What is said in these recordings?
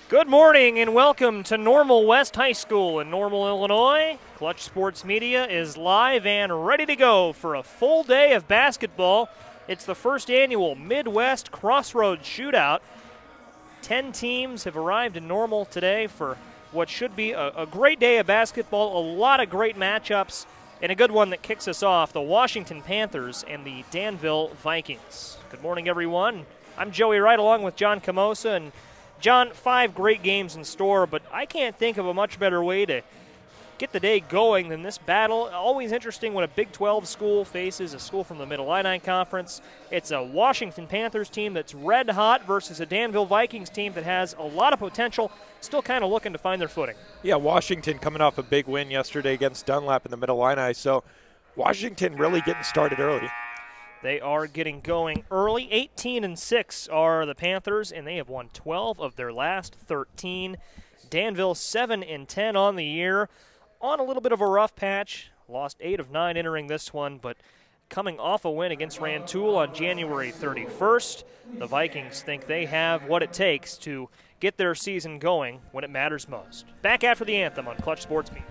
Good morning and welcome to Normal West High School in Normal, Illinois. Clutch Sports Media is live and ready to go for a full day of basketball. It's the first annual Midwest Crossroads Shootout. 10 teams have arrived in Normal today for what should be a great day of basketball, a lot of great matchups, and a good one that kicks us off, the Washington Panthers and the Danville Vikings. Good morning, everyone. I'm Joey Wright along with John Camosa, and John, 5 great games in store, but I can't think of a much better way to get the day going than this battle. Always interesting when a Big 12 school faces a school from the Mid-Illini Conference. It's a Washington Panthers team that's red hot versus a Danville Vikings team that has a lot of potential, still kind of looking to find their footing. Yeah, Washington coming off a big win yesterday against Dunlap in the Mid-Illini, so Washington really getting started early. They are getting going early. 18-6 are the Panthers, and they have won 12 of their last 13. Danville 7-10 on the year, on a little bit of a rough patch. Lost 8 of 9 entering this one, but coming off a win against Rantoul on January 31st, the Vikings think they have what it takes to get their season going when it matters most. Back after the anthem on Clutch Sports Media.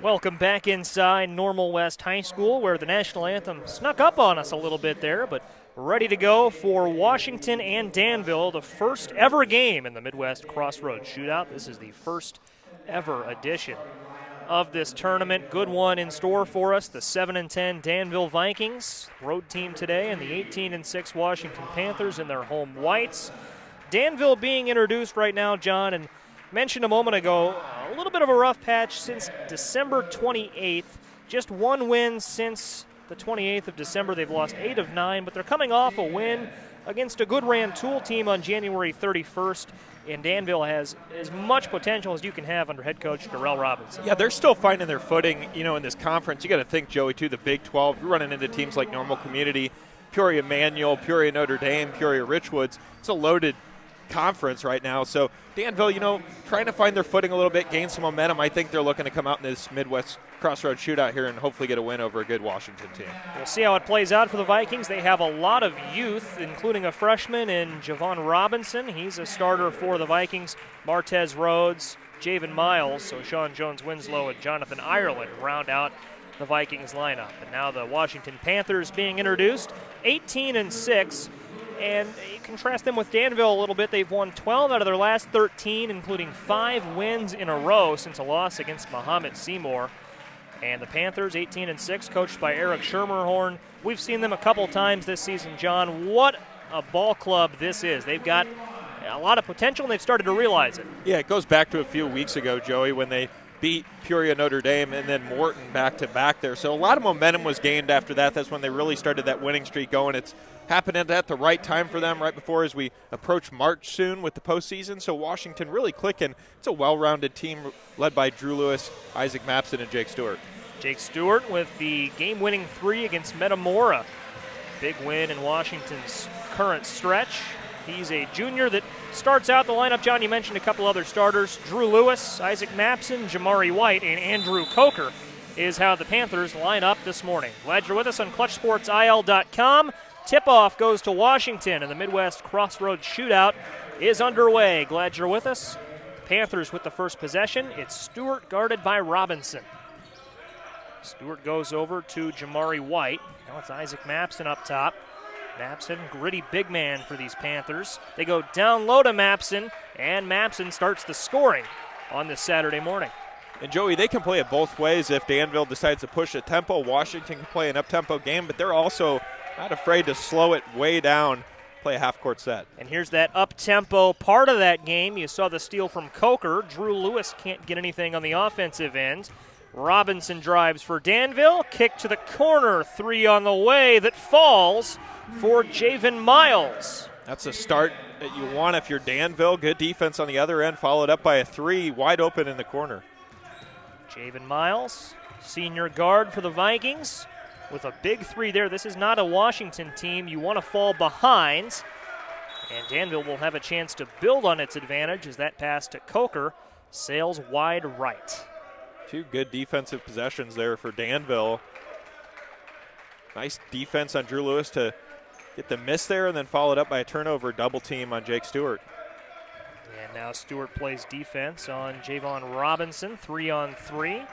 Welcome back inside Normal West High School, where the national anthem snuck up on us a little bit there, but ready to go for Washington and Danville, the first ever game in the Midwest Crossroads Shootout. This is the first ever edition of this tournament. Good one in store for us, the 7-10 Danville Vikings, road team today, and the 18-6 Washington Panthers in their home whites. Danville being introduced right now, John, and mentioned a moment ago, a little bit of a rough patch since December 28th. Just one win since the 28th of December. They've lost 8 of 9, but they're coming off a win against a good Rantoul team on January 31st, and Danville has as much potential as you can have under head coach Darrell Robinson. Yeah, they're still finding their footing, in this conference. You got to think, Joey, too, the Big 12. You're running into teams like Normal Community, Peoria Manual, Peoria Notre Dame, Peoria Richwoods. It's a loaded conference right now. So Danville, trying to find their footing a little bit, gain some momentum. I think they're looking to come out in this Midwest Crossroads Shootout here and hopefully get a win over a good Washington team. We'll see how it plays out for the Vikings. They have a lot of youth, including a freshman in Javon Robinson. He's a starter for the Vikings. Martez Rhodes, Javen Miles, so Sean Jones-Winslow and Jonathan Ireland round out the Vikings lineup. And now the Washington Panthers being introduced, 18-6. And you contrast them with Danville a little bit. They've won 12 out of their last 13, including 5 wins in a row since a loss against Muhammad Seymour. And the Panthers, 18-6, coached by Eric Schermerhorn. We've seen them a couple times this season, John. What a ball club this is. They've got a lot of potential, and they've started to realize it. Yeah, it goes back to a few weeks ago, Joey, when they beat Peoria Notre Dame and then Morton back-to-back there. So a lot of momentum was gained after that. That's when they really started that winning streak going. It's happening at the right time for them, right before as we approach March soon with the postseason. So Washington really clicking. It's a well-rounded team led by Drew Lewis, Isaac Mapson, and Jake Stewart. Jake Stewart with the game-winning 3 against Metamora. Big win in Washington's current stretch. He's a junior that starts out the lineup. John, you mentioned a couple other starters. Drew Lewis, Isaac Mapson, Jamari White, and Andrew Coker is how the Panthers line up this morning. Glad you're with us on ClutchSportsIL.com. Tip-off goes to Washington, and the Midwest Crossroads Shootout is underway. Glad you're with us. Panthers with the first possession. It's Stewart guarded by Robinson. Stewart goes over to Jamari White. Now it's Isaac Mapson up top. Mapson, gritty big man for these Panthers. They go down low to Mapson, and Mapson starts the scoring on this Saturday morning. And Joey, they can play it both ways. If Danville decides to push the tempo, Washington can play an up-tempo game, but they're also not afraid to slow it way down, play a half-court set. And here's that up-tempo part of that game. You saw the steal from Coker. Drew Lewis can't get anything on the offensive end. Robinson drives for Danville. Kick to the corner. Three on the way that falls for Javen Miles. That's a start that you want if you're Danville. Good defense on the other end, followed up by a three wide open in the corner. Javen Miles, senior guard for the Vikings, with a big three there. This is not a Washington team you want to fall behind. And Danville will have a chance to build on its advantage as that pass to Coker sails wide right. Two good defensive possessions there for Danville. Nice defense on Drew Lewis to get the miss there, and then followed up by a turnover double team on Jake Stewart. And now Stewart plays defense on Javon Robinson, 3-on-3.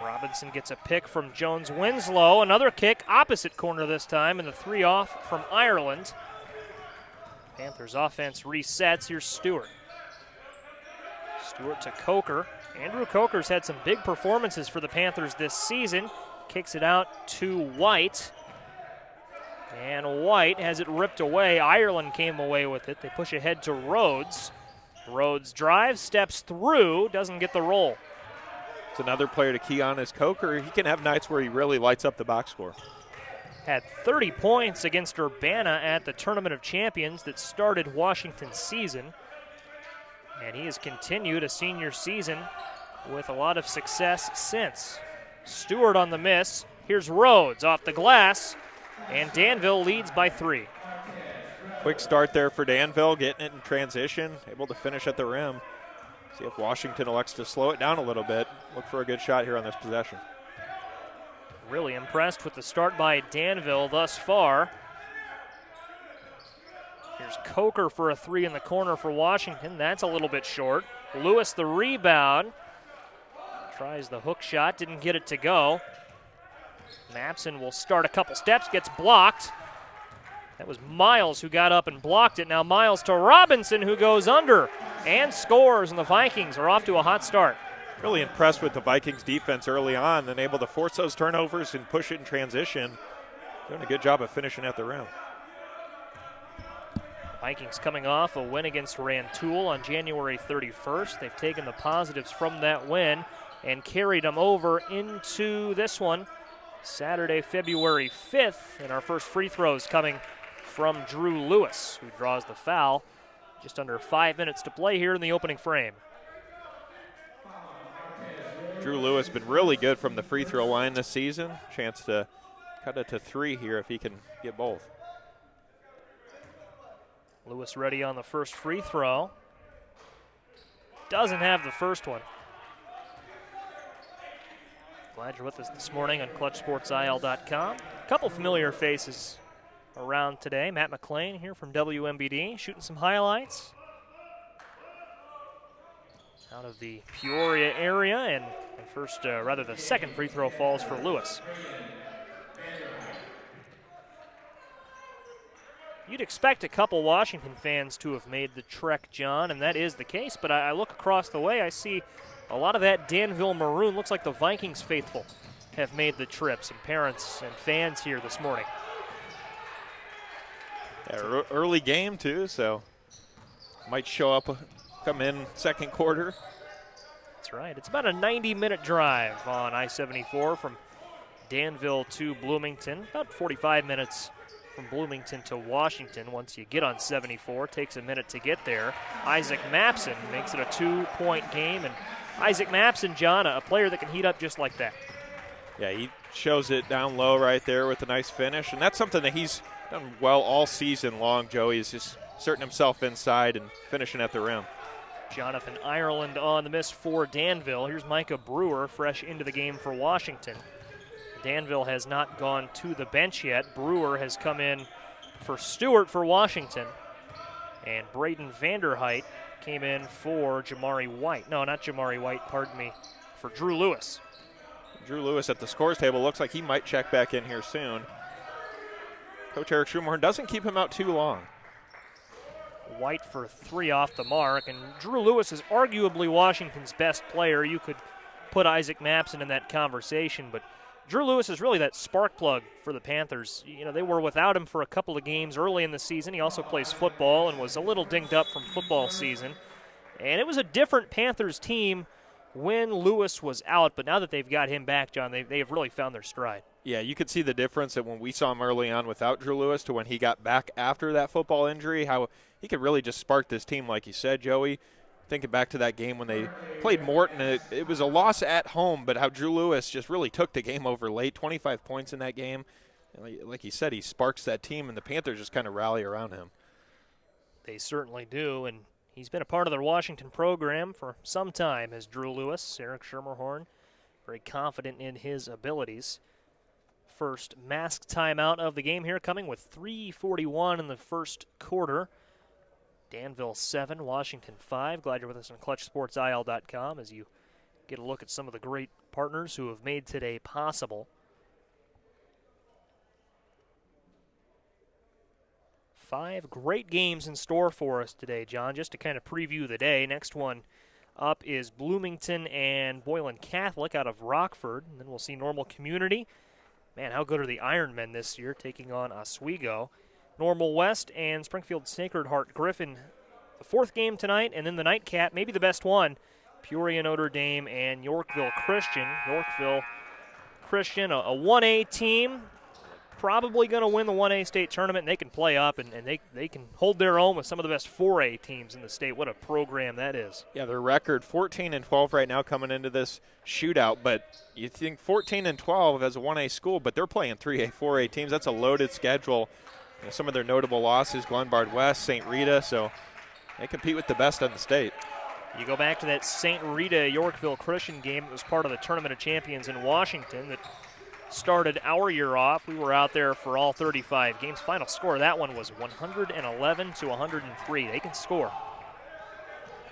Robinson gets a pick from Jones Winslow. Another kick, opposite corner this time, and the three off from Ireland. Panthers offense resets. Here's Stewart. Stewart to Coker. Andrew Coker's had some big performances for the Panthers this season. Kicks it out to White. And White has it ripped away. Ireland came away with it. They push ahead to Rhodes. Rhodes drives, steps through, doesn't get the roll. It's another player to key on is Coker. He can have nights where he really lights up the box score. Had 30 points against Urbana at the Tournament of Champions that started Washington's season. And he has continued a senior season with a lot of success since. Stewart on the miss. Here's Rhodes off the glass. And Danville leads by 3. Quick start there for Danville, getting it in transition, able to finish at the rim. See if Washington elects to slow it down a little bit. Look for a good shot here on this possession. Really impressed with the start by Danville thus far. Here's Coker for a three in the corner for Washington. That's a little bit short. Lewis the rebound. Tries the hook shot, didn't get it to go. Mapson will start a couple steps, gets blocked. That was Miles who got up and blocked it. Now Miles to Robinson, who goes under and scores, and the Vikings are off to a hot start. Really impressed with the Vikings defense early on, then able to force those turnovers and push it in transition. Doing a good job of finishing at the rim. Vikings coming off a win against Rantoul on January 31st. They've taken the positives from that win and carried them over into this one Saturday, February 5th. And our first free throws coming from Drew Lewis, who draws the foul. Just under 5 minutes to play here in the opening frame. Drew Lewis been really good from the free throw line this season. Chance to cut it to 3 here if he can get both. Lewis ready on the first free throw. Doesn't have the first one. Glad you're with us this morning on ClutchSportsIL.com. A couple familiar faces around today. Matt McClain here from WMBD, shooting some highlights out of the Peoria area, and the second free throw falls for Lewis. You'd expect a couple Washington fans to have made the trek, John, and that is the case, but I look across the way, I see a lot of that Danville maroon. Looks like the Vikings faithful have made the trip. Some parents and fans here this morning. Yeah, early game, too, so might show up, come in second quarter. That's right. It's about a 90-minute drive on I-74 from Danville to Bloomington. About 45 minutes from Bloomington to Washington. Once you get on 74, takes a minute to get there. Isaac Mapson makes it a 2-point game, and Isaac Mapson, John, a player that can heat up just like that. Yeah, he shows it down low right there with a nice finish, and that's something that he's done well all season long, Joey, is just inserting himself inside and finishing at the rim. Jonathan Ireland on the miss for Danville. Here's Micah Brewer, fresh into the game for Washington. Danville has not gone to the bench yet. Brewer has come in for Stewart for Washington. And Braden Vanderheit came in for Jamari White. No, not Jamari White, pardon me, for Drew Lewis. Drew Lewis at the scores table looks like he might check back in here soon. Coach Eric Schumacher doesn't keep him out too long. White for 3 off the mark, and Drew Lewis is arguably Washington's best player. You could put Isaac Mapson in that conversation, but Drew Lewis is really that spark plug for the Panthers. You know, they were without him for a couple of games early in the season. He also plays football and was a little dinged up from football season. And it was a different Panthers team when Lewis was out, but now that they've got him back, John, they have really found their stride. Yeah, you could see the difference that when we saw him early on without Drew Lewis to when he got back after that football injury, how he could really just spark this team, like you said, Joey. Thinking back to that game when they played Morton, it was a loss at home, but how Drew Lewis just really took the game over late, 25 points in that game. And like he said, he sparks that team, and the Panthers just kind of rally around him. They certainly do, and he's been a part of their Washington program for some time as Drew Lewis. Eric Schermerhorn, very confident in his abilities. First mask timeout of the game here, coming with 3:41 in the first quarter. Danville 7, Washington 5. Glad you're with us on ClutchSportsIL.com as you get a look at some of the great partners who have made today possible. 5 great games in store for us today, John, just to kind of preview the day. Next one up is Bloomington and Boylan Catholic out of Rockford. And then we'll see Normal Community. Man, how good are the Ironmen this year taking on Oswego. Normal West and Springfield Sacred Heart Griffin. The 4th game tonight, and then the nightcap, maybe the best one, Peoria Notre Dame and Yorkville Christian. Yorkville Christian, a 1A team, probably going to win the 1A state tournament, and they can play up, and they can hold their own with some of the best 4A teams in the state. What a program that is. Yeah, their record 14-12 right now coming into this shootout, but you think 14-12 as a 1A school, but they're playing 3A, 4A teams. That's a loaded schedule. You know, some of their notable losses, Glenbard West, St. Rita, so they compete with the best in the state. You go back to that St. Rita Yorkville Christian game. It was part of the Tournament of Champions in Washington that started our year off. We were out there for all 35 games. Final score of that one was 111-103. They can score.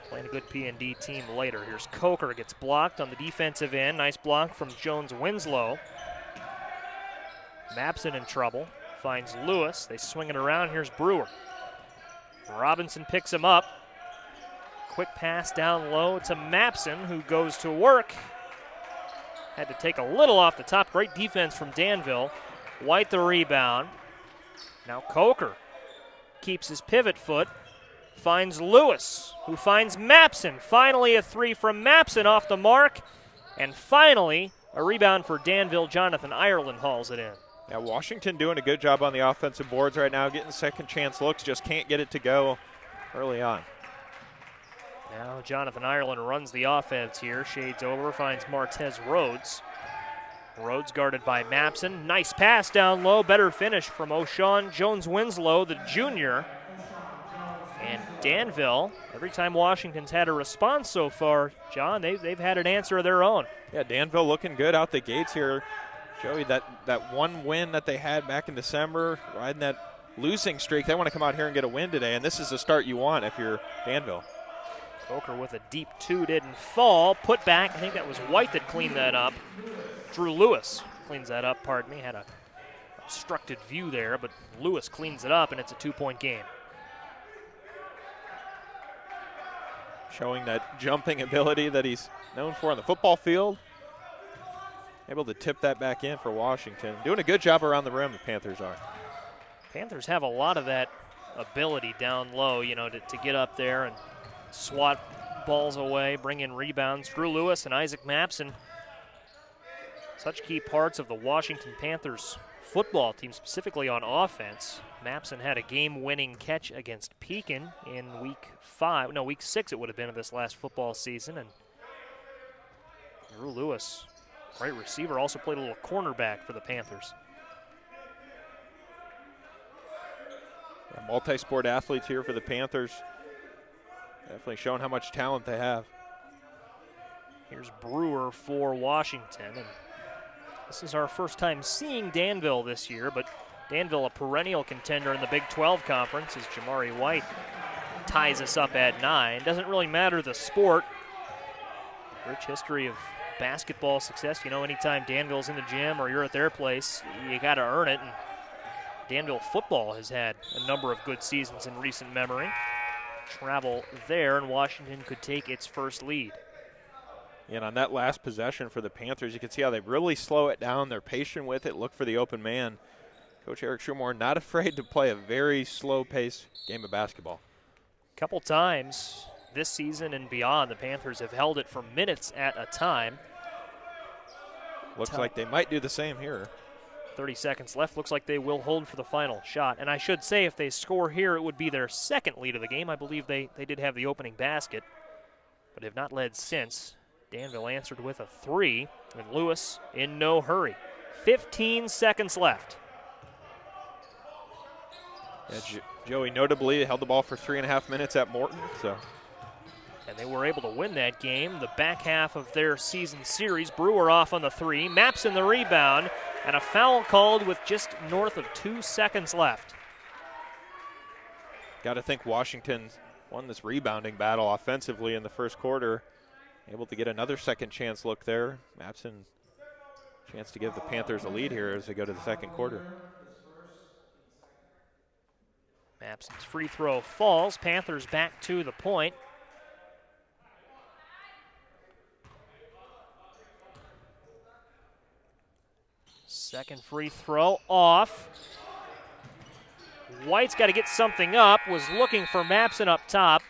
Playing a good P&D team later. Here's Coker, gets blocked on the defensive end. Nice block from Jones Winslow. Mapson in trouble. Finds Lewis. They swing it around. Here's Brewer. Robinson picks him up. Quick pass down low to Mapson, who goes to work. Had to take a little off the top. Great defense from Danville. White the rebound. Now Coker keeps his pivot foot. Finds Lewis, who finds Mapson. Finally a 3 from Mapson off the mark. And finally a rebound for Danville. Jonathan Ireland hauls it in. Yeah, Washington doing a good job on the offensive boards right now, getting second chance looks, just can't get it to go early on. Now Jonathan Ireland runs the offense here. Shades over, finds Martez Rhodes. Rhodes guarded by Mapson. Nice pass down low, better finish from O'Shawn Jones Winslow, the junior. And Danville, every time Washington's had a response so far, John, they've had an answer of their own. Yeah, Danville looking good out the gates here. Joey, that one win that they had back in December, riding that losing streak, they want to come out here and get a win today, and this is the start you want if you're Danville. Coker with a deep 2, didn't fall. Put back, I think that was White that cleaned that up. Drew Lewis cleans that up, pardon me. Had a obstructed view there, but Lewis cleans it up, and it's a 2-point game. Showing that jumping ability that he's known for on the football field. Able to tip that back in for Washington. Doing a good job around the rim, the Panthers are. Panthers have a lot of that ability down low, you know, to get up there and swat balls away, bring in rebounds. Drew Lewis and Isaac Mapson, such key parts of the Washington Panthers football team, specifically on offense. Mapson had a game-winning catch against Pekin in week 6 it would have been of this last football season. And Drew Lewis, great receiver, also played a little cornerback for the Panthers. Yeah, multi-sport athletes here for the Panthers. Definitely showing how much talent they have. Here's Brewer for Washington. And this is our first time seeing Danville this year, but Danville a perennial contender in the Big 12 Conference as Jamari White ties us up at 9. Doesn't really matter the sport. Rich history of basketball success. You know, anytime Danville's in the gym or you're at their place, you got to earn it. And Danville football has had a number of good seasons in recent memory. Travel there, and Washington could take its first lead. And on that last possession for the Panthers, you can see how they really slow it down. They're patient with it, look for the open man. Coach Eric Shumore not afraid to play a very slow-paced game of basketball. A couple times this season and beyond, the Panthers have held it for minutes at a time. Looks like they might do the same here. 30 seconds left. Looks like they will hold for the final shot. And I should say, if they score here, it would be their second lead of the game. I believe they did have the opening basket, but have not led since. Danville answered with a 3, and Lewis in no hurry. 15 seconds left. Yeah, Joey notably held the ball for 3.5 minutes at Morton. And they were able to win that game. The back half of their season series, Brewer off on the 3, Maps in the rebound, and a foul called with just north of 2 seconds left. Got to think Washington won this rebounding battle offensively in the first quarter. Able to get another second chance look there. Mapson, chance to give the Panthers a lead here as they go to the second quarter. Mapson's free throw falls. Panthers back to the point. Second free throw off. White's got to get something up. Was looking for Mapson up top.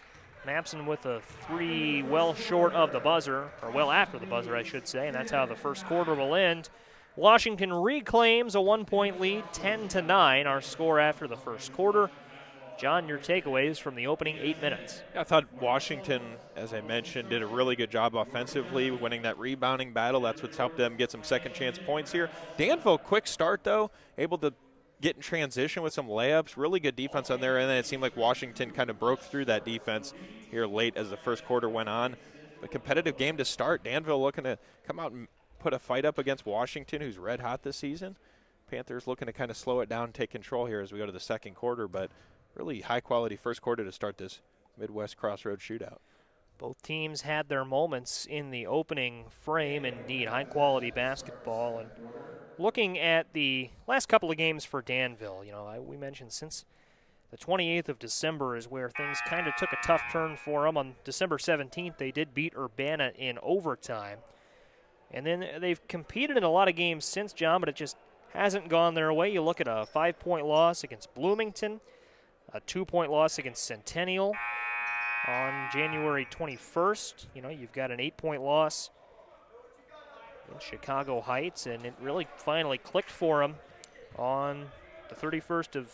Mapson with a 3 well short of the buzzer, or well after the buzzer, I should say, and that's how the first quarter will end. Washington reclaims a 1-point lead, 10-9, our score after the first quarter. John, your takeaways from the opening 8 minutes. I thought Washington, as I mentioned, did a really good job offensively, winning that rebounding battle. That's what's helped them get some second chance points here. Danville, quick start though, able to get in transition with some layups. Really good defense on there, and then it seemed like Washington kind of broke through that defense here late as the first quarter went on. A competitive game to start. Danville looking to come out and put a fight up against Washington, who's red hot this season. Panthers looking to kind of slow it down and take control here as we go to the second quarter, but really high-quality first quarter to start this Midwest Crossroads Shootout. Both teams had their moments in the opening frame, indeed, high-quality basketball. And looking at the last couple of games for Danville, you know, we mentioned since the 28th of December is where things kind of took a tough turn for them. On December 17th, they did beat Urbana in overtime. And then they've competed in a lot of games since, John, but it just hasn't gone their way. You look at a 5-point loss against Bloomington, a 2-point loss against Centennial on January 21st. You know, you've got an 8-point loss in Chicago Heights, and it really finally clicked for them on the 31st of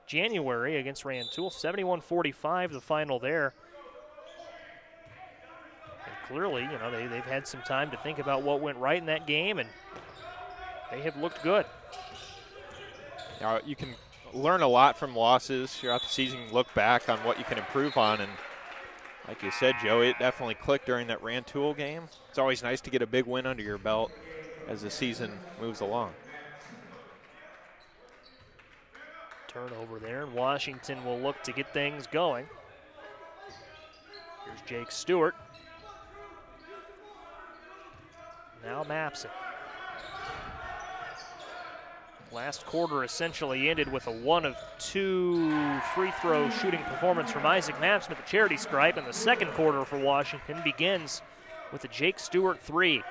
January against Rantoul. 71-45 the final there. And clearly, you know, they've had some time to think about what went right in that game, and they have looked good. Now, you can learn a lot from losses throughout the season, look back on what you can improve on, and like you said, Joe, it definitely clicked during that Rantoul game. It's always nice to get a big win under your belt as the season moves along. Turnover there, and Washington will look to get things going. Here's Jake Stewart. Now Mapson. Last quarter essentially ended with a 1 of 2 free throw shooting performance from Isaac Mapson at the charity stripe, and the second quarter for Washington begins with a Jake Stewart 3.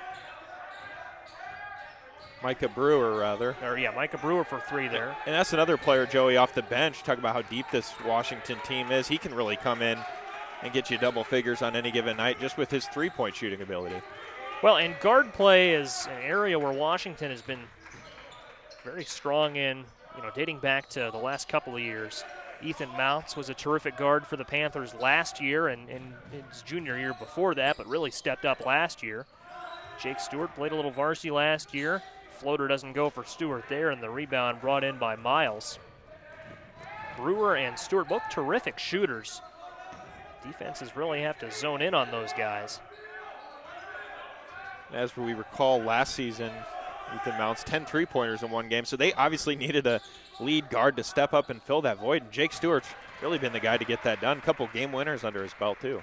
Micah Brewer, rather. Micah Brewer for 3 there. And that's another player, Joey, off the bench. Talk about how deep this Washington team is. He can really come in and get you double figures on any given night just with his three-point shooting ability. Well, and guard play is an area where Washington has been very strong in, you know, dating back to the last couple of years. Ethan Mounts was a terrific guard for the Panthers last year and his junior year before that, but really stepped up last year. Jake Stewart played a little varsity last year. Floater doesn't go for Stewart there, and the rebound brought in by Miles. Brewer and Stewart, both terrific shooters. Defenses really have to zone in on those guys. As we recall last season, Ethan Mounts 10 three-pointers in one game, so they obviously needed a lead guard to step up and fill that void. And Jake Stewart's really been the guy to get that done. A couple game winners under his belt, too.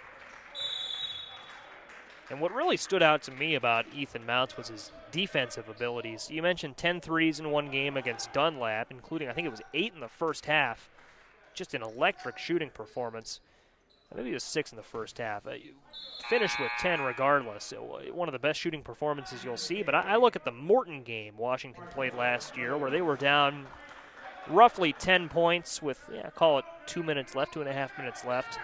And what really stood out to me about Ethan Mounts was his defensive abilities. You mentioned 10 threes in one game against Dunlap, including, I think it was 8 in the first half. Just an electric shooting performance. Maybe it was 6 in the first half. Finished with 10 regardless. One of the best shooting performances you'll see. But I look at the Morton game Washington played last year, where they were down roughly 10 points with, call it 2 minutes left, 2.5 minutes left.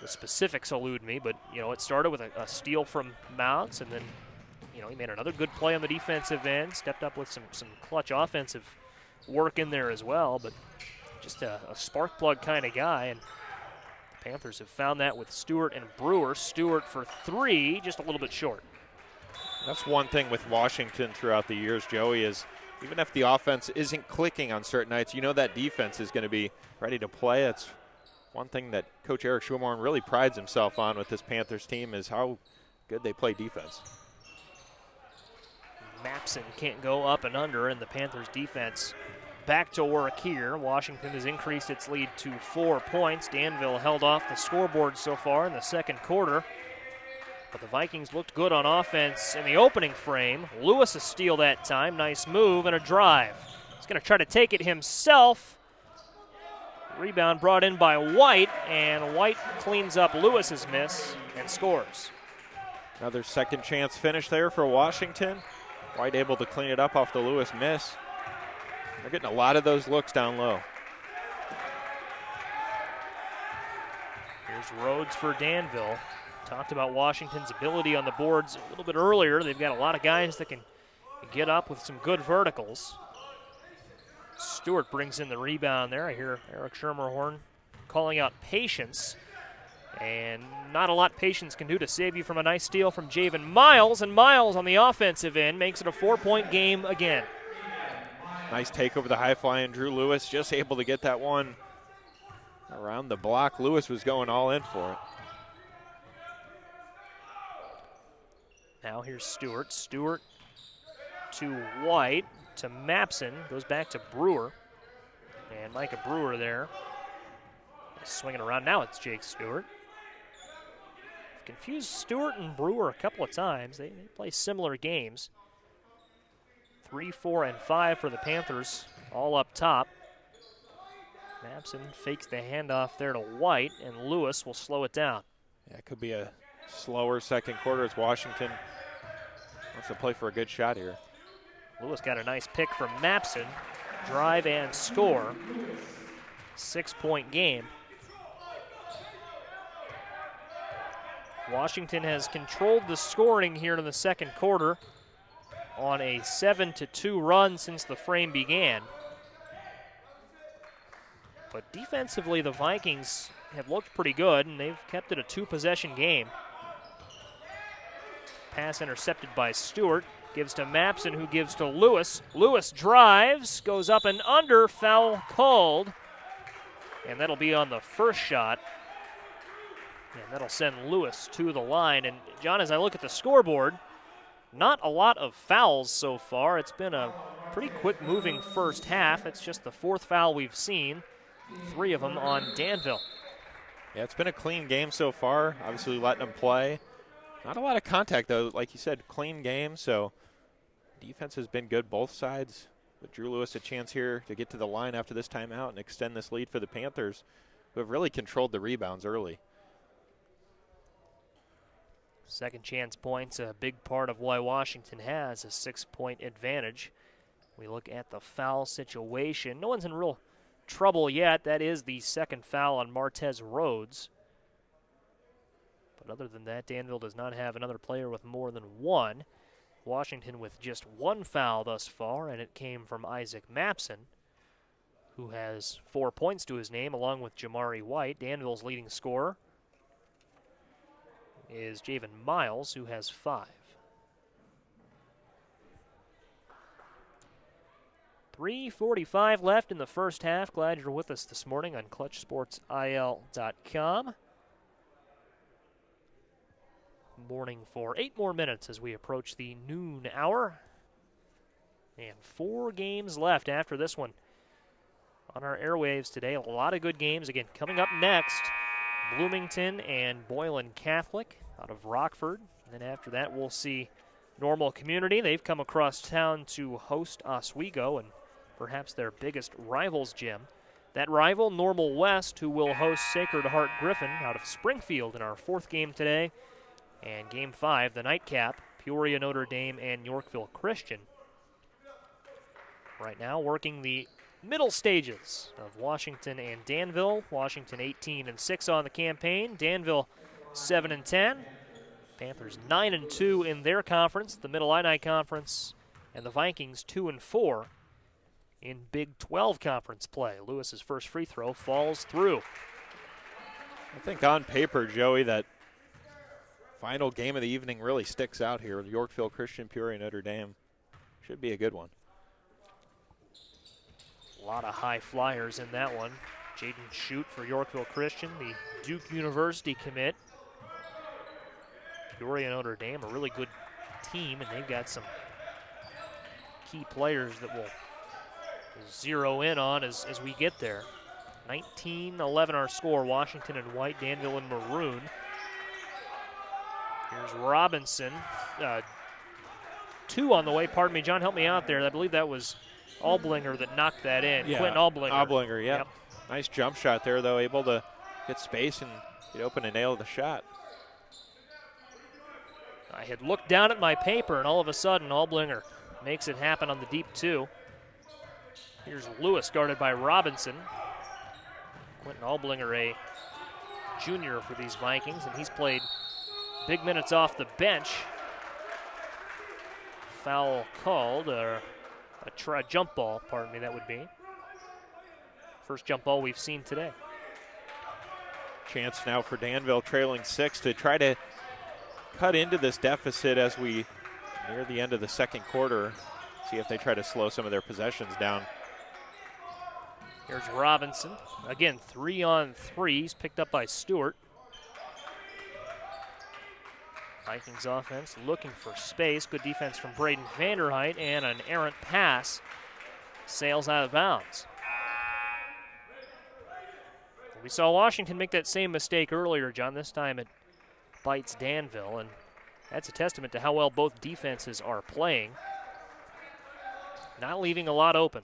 The specifics elude me, but, it started with a steal from Mounts, and then, he made another good play on the defensive end, stepped up with some clutch offensive work in there as well, but just a spark plug kind of guy, and the Panthers have found that with Stewart and Brewer. Stewart for 3, just a little bit short. That's one thing with Washington throughout the years, Joey, is even if the offense isn't clicking on certain nights, that defense is going to be ready to play. It's one thing that Coach Eric Schulmorn really prides himself on with this Panthers team is how good they play defense. Mapson can't go up and under, and the Panthers defense back to work here. Washington has increased its lead to 4 points. Danville held off the scoreboard so far in the second quarter. But the Vikings looked good on offense in the opening frame. Lewis a steal that time. Nice move and a drive. He's going to try to take it himself. Rebound brought in by White, and White cleans up Lewis's miss and scores. Another second chance finish there for Washington. White able to clean it up off the Lewis miss. They're getting a lot of those looks down low. Here's Rhodes for Danville. Talked about Washington's ability on the boards a little bit earlier. They've got a lot of guys that can get up with some good verticals. Stewart brings in the rebound there. I hear Eric Schermerhorn calling out patience. And not a lot patience can do to save you from a nice steal from Javen Miles. And Miles on the offensive end makes it a 4-point game again. Nice take over the high flying Drew Lewis. Just able to get that one around the block. Lewis was going all in for it. Now here's Stewart. Stewart to White, to Mapson. Goes back to Brewer. And Micah Brewer there. Swinging around. Now it's Jake Stewart. Confused Stewart and Brewer a couple of times. They play similar games. 3, 4, and 5 for the Panthers, all up top. Mapson fakes the handoff there to White, and Lewis will slow it down. Yeah, it could be a slower second quarter as Washington wants to play for a good shot here. Lewis got a nice pick from Mapson. Drive and score. 6-point game. Washington has controlled the scoring here in the second quarter on a 7-2 run since the frame began. But defensively, the Vikings have looked pretty good, and they've kept it a 2-possession game. Pass intercepted by Stewart. Gives to Mapson, who gives to Lewis. Lewis drives, goes up and under, foul called. And that'll be on the first shot. And that'll send Lewis to the line. And, John, as I look at the scoreboard, not a lot of fouls so far. It's been a pretty quick-moving first half. It's just the 4th foul we've seen, 3 of them on Danville. Yeah, it's been a clean game so far. Obviously letting them play. Not a lot of contact, though. Like you said, clean game. So defense has been good both sides. But Drew Lewis a chance here to get to the line after this timeout and extend this lead for the Panthers, who have really controlled the rebounds early. Second chance points, a big part of why Washington has a 6-point advantage. We look at the foul situation. No one's in real trouble yet. That is the second foul on Martez Rhodes. But other than that, Danville does not have another player with more than 1. Washington with just 1 foul thus far, and it came from Isaac Mapson, who has 4 points to his name, along with Jamari White. Danville's leading scorer is Javen Miles, who has 5. 3:45 left in the first half. Glad you're with us this morning on ClutchSportsIL.com. Morning for 8 more minutes as we approach the noon hour. And 4 games left after this one on our airwaves today. A lot of good games. Again, coming up next, Bloomington and Boylan Catholic out of Rockford. And then after that, we'll see Normal Community. They've come across town to host Oswego and perhaps their biggest rivals gym. That rival, Normal West, who will host Sacred Heart Griffin out of Springfield in our fourth game today. And game 5, the nightcap, Peoria Notre Dame and Yorkville Christian. Right now, working the middle stages of Washington and Danville. Washington 18-6 on the campaign. Danville 7-10. Panthers 9-2 in their conference, the Mid-Illini Conference, and the Vikings 2-4 in Big 12 conference play. Lewis's first free throw falls through. I think on paper, Joey, that final game of the evening really sticks out here. Yorkville Christian, Peoria Notre Dame. Should be a good one. A lot of high flyers in that one. Jaden Shute for Yorkville Christian, the Duke University commit. Peoria Notre Dame, a really good team, and they've got some key players that will zero in on as we get there. 19-11 our score, Washington in white, Danville in maroon. Here's Robinson. 2 on the way, pardon me. John, help me out there. I believe that was Alblinger that knocked that in. Yeah, Quentin Alblinger. Alblinger, yeah. Yep. Nice jump shot there, though, able to hit space and get open and nail the shot. I had looked down at my paper, and all of a sudden, Alblinger makes it happen on the deep 2. Here's Lewis guarded by Robinson. Quentin Alblinger, a junior for these Vikings, and he's played big minutes off the bench. Foul called, or a jump ball, pardon me, that would be. First jump ball we've seen today. Chance now for Danville, trailing 6, to try to cut into this deficit as we near the end of the second quarter. See if they try to slow some of their possessions down. Here's Robinson. Again, 3-on-3. He's picked up by Stewart. Vikings offense looking for space. Good defense from Braden Vanderheit, and an errant pass sails out of bounds. We saw Washington make that same mistake earlier, John. This time it bites Danville, and that's a testament to how well both defenses are playing. Not leaving a lot open.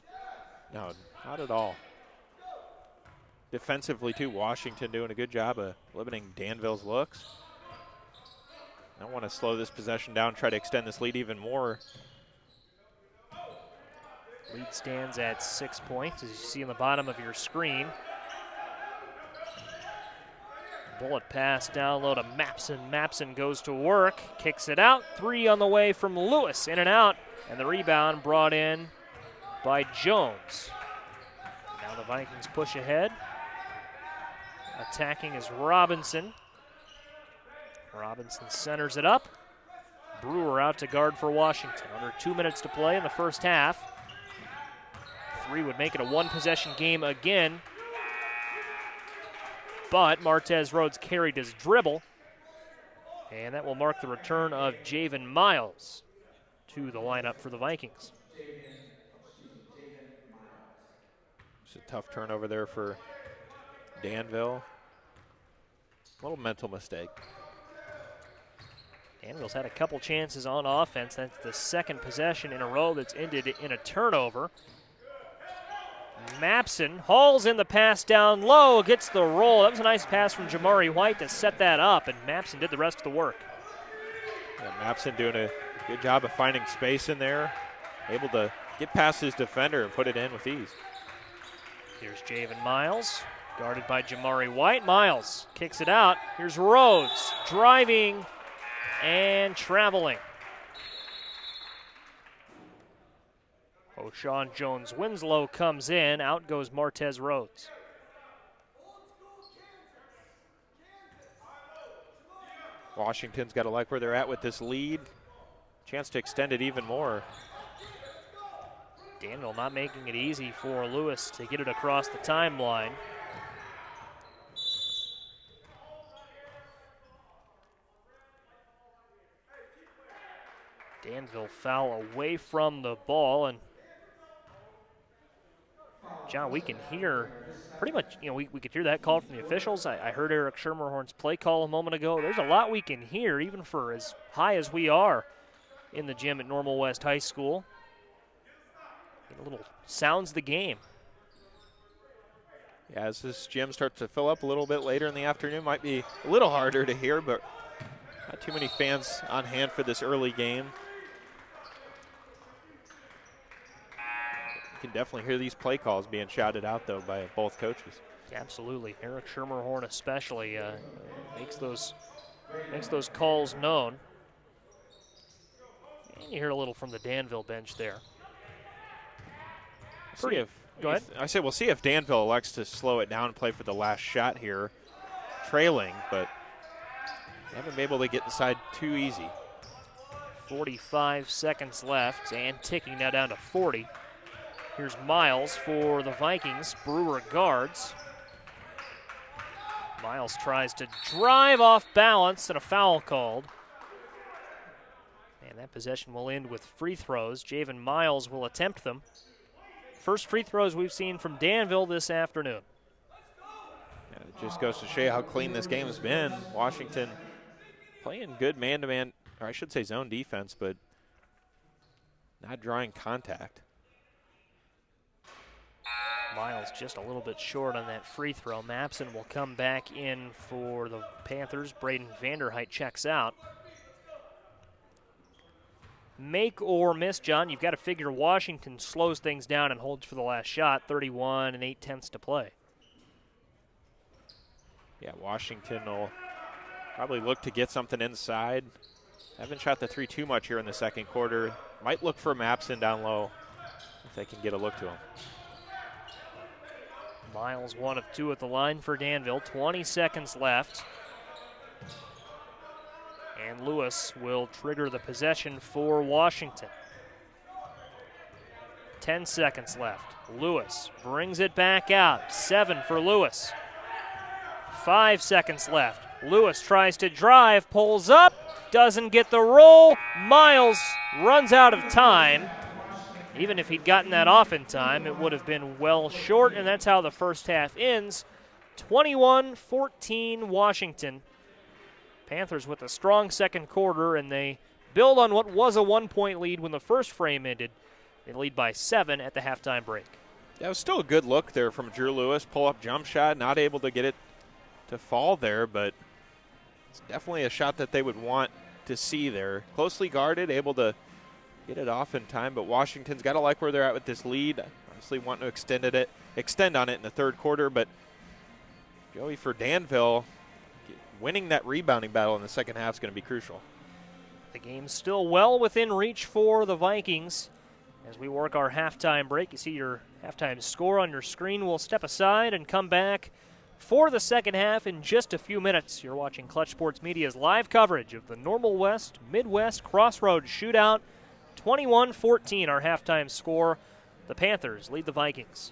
No, not at all. Defensively, too, Washington doing a good job of limiting Danville's looks. I want to slow this possession down, try to extend this lead even more. Lead stands at 6 points, as you see on the bottom of your screen. Bullet pass down low to Mapson. Mapson goes to work, kicks it out. 3 on the way from Lewis, in and out. And the rebound brought in by Jones. Now the Vikings push ahead. Attacking is Robinson. Robinson centers it up. Brewer out to guard for Washington. Under 2 minutes to play in the first half. 3 would make it a one-possession game again. But Martez Rhodes carried his dribble. And that will mark the return of Javen Miles to the lineup for the Vikings. It's a tough turnover there for Danville. A little mental mistake. Danville's had a couple chances on offense. That's the second possession in a row that's ended in a turnover. Mapson hauls in the pass down low, gets the roll. That was a nice pass from Jamari White to set that up, and Mapson did the rest of the work. Yeah, Mapson doing a good job of finding space in there, able to get past his defender and put it in with ease. Here's Javen Miles, guarded by Jamari White. Miles kicks it out. Here's Rhodes, driving and traveling. O'Shawn Jones-Winslow comes in. Out goes Martez Rhodes. Washington's got to like where they're at with this lead. Chance to extend it even more. Danville not making it easy for Lewis to get it across the timeline. Danville foul away from the ball, and John, we can hear pretty much, we could hear that call from the officials. I heard Eric Schermerhorn's play call a moment ago. There's a lot we can hear, even for as high as we are in the gym at Normal West High School. Get a little sounds of the game. Yeah, as this gym starts to fill up a little bit later in the afternoon, might be a little harder to hear, but not too many fans on hand for this early game. You can definitely hear these play calls being shouted out, though, by both coaches. Absolutely. Eric Schermerhorn especially makes those calls known. And you hear a little from the Danville bench there. Go ahead. I say we'll see if Danville elects to slow it down and play for the last shot here, trailing, but they haven't been able to get inside too easy. 45 seconds left and ticking now down to 40. Here's Miles for the Vikings. Brewer guards. Miles tries to drive off balance and a foul called. And that possession will end with free throws. Javen Miles will attempt them. First free throws we've seen from Danville this afternoon. Yeah, it just goes to show you how clean this game has been. Washington playing good man-to-man, or I should say zone defense, but not drawing contact. Miles just a little bit short on that free throw. Mapson will come back in for the Panthers. Braden Vanderheit checks out. Make or miss, John, you've got to figure Washington slows things down and holds for the last shot. 31 and 8/10 to play. Yeah, Washington will probably look to get something inside. Haven't shot the three too much here in the second quarter. Might look for Mapson down low if they can get a look to him. Miles 1 of 2 at the line for Danville. 20 seconds left. And Lewis will trigger the possession for Washington. 10 seconds left. Lewis brings it back out. 7 for Lewis. 5 seconds left. Lewis tries to drive, pulls up, doesn't get the roll. Miles runs out of time. Even if he'd gotten that off in time, it would have been well short, and that's how the first half ends. 21-14 Washington. Panthers with a strong second quarter, and they build on what was a 1-point lead when the first frame ended. They lead by 7 at the halftime break. That was still a good look there from Drew Lewis. Pull-up jump shot, not able to get it to fall there, but it's definitely a shot that they would want to see there. Closely guarded, able to get it off in time, but Washington's got to like where they're at with this lead. Obviously wanting to extend on it in the third quarter, but Joey, for Danville, winning that rebounding battle in the second half is going to be crucial. The game's still well within reach for the Vikings. As we work our halftime break, you see your halftime score on your screen. We'll step aside and come back for the second half in just a few minutes. You're watching Clutch Sports Media's live coverage of the Normal West Midwest Crossroads Shootout. 21-14 our halftime score. The Panthers lead the Vikings.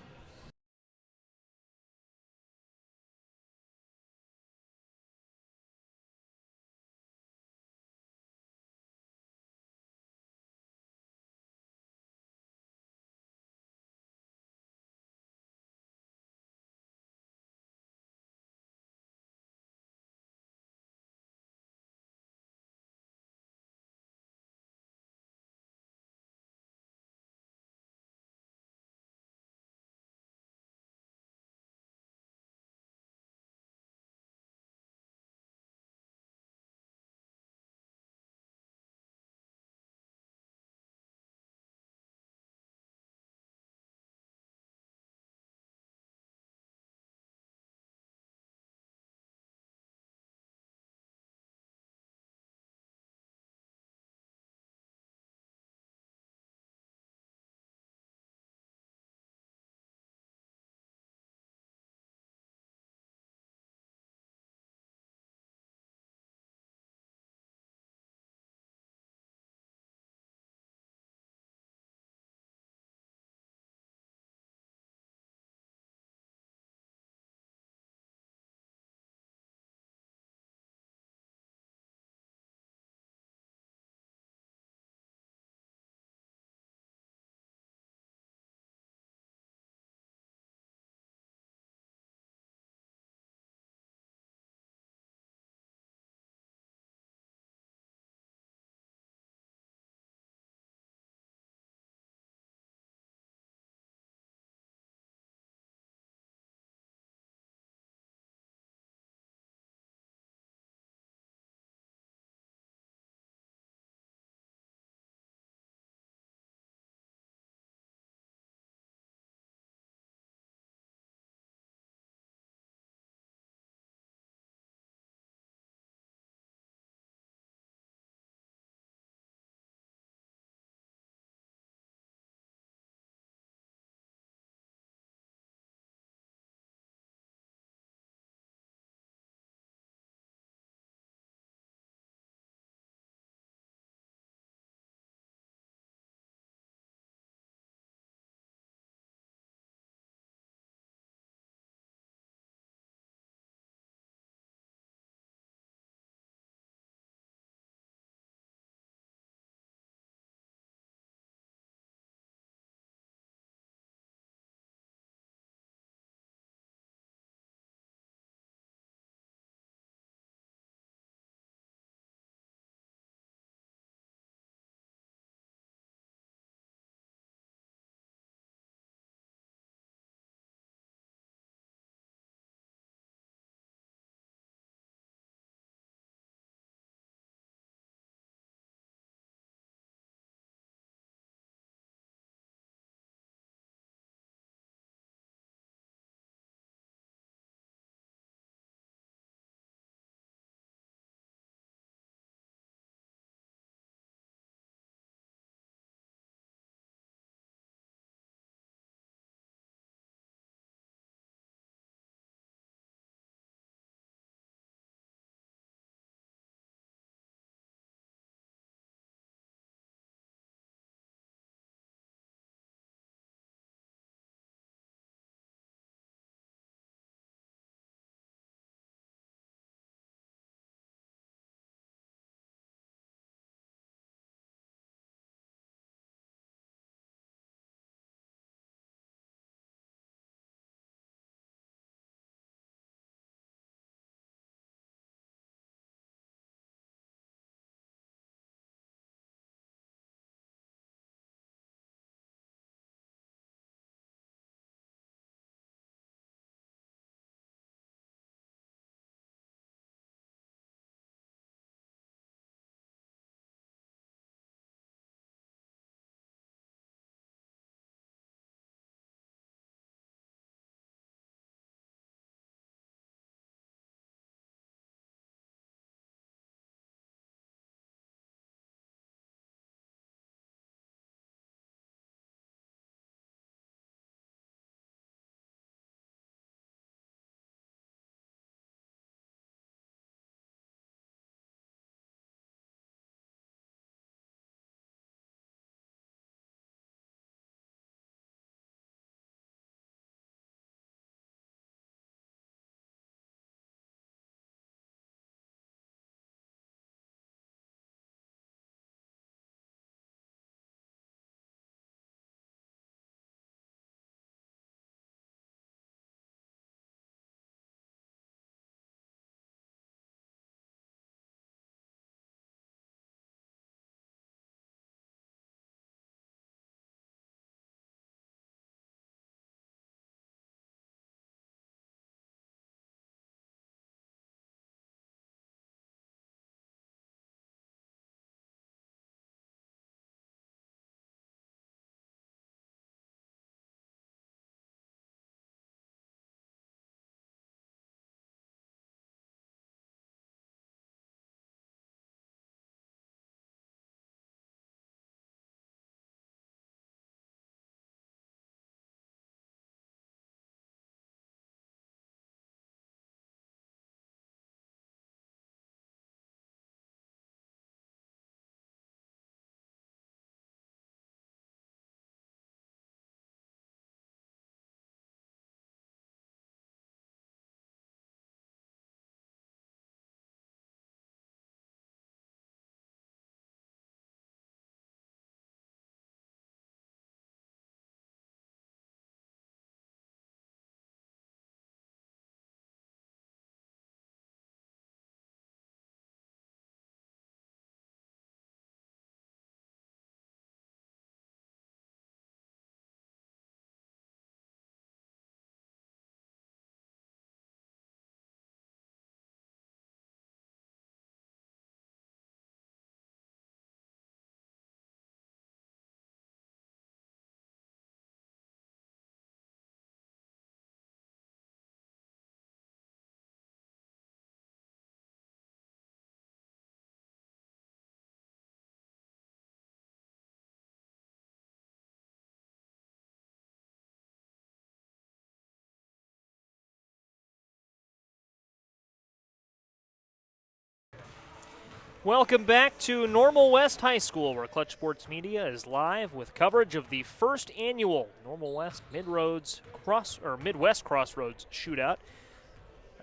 Welcome back to Normal West High School, where Clutch Sports Media is live with coverage of the first annual Normal West Midwest Crossroads Shootout.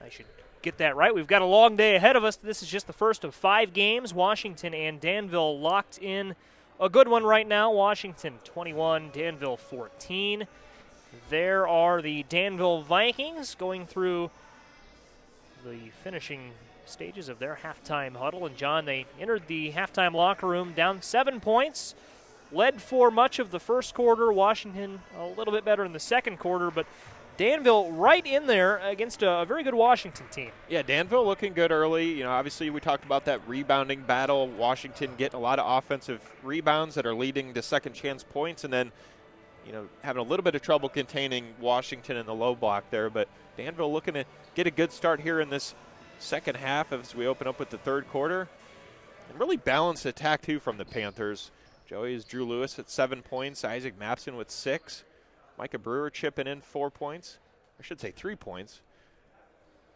I should get that right. We've got a long day ahead of us. This is just the first of 5 games. Washington and Danville locked in a good one right now. Washington 21, Danville 14. There are the Danville Vikings going through the finishing stages of their halftime huddle. And John, they entered the halftime locker room down 7 points, led for much of the first quarter. Washington a little bit better in the second quarter, but Danville right in there against a very good Washington team. Yeah, Danville looking good early. You know, obviously we talked about that rebounding battle. Washington getting a lot of offensive rebounds that are leading to second chance points, and then, you know, having a little bit of trouble containing Washington in the low block there. But Danville looking to get a good start here in this second half as we open up with the third quarter. And really balanced attack, too, from the Panthers. Joey is Drew Lewis at 7 points. Isaac Mapson with 6. Micah Brewer chipping in 4 points. I should say 3 points.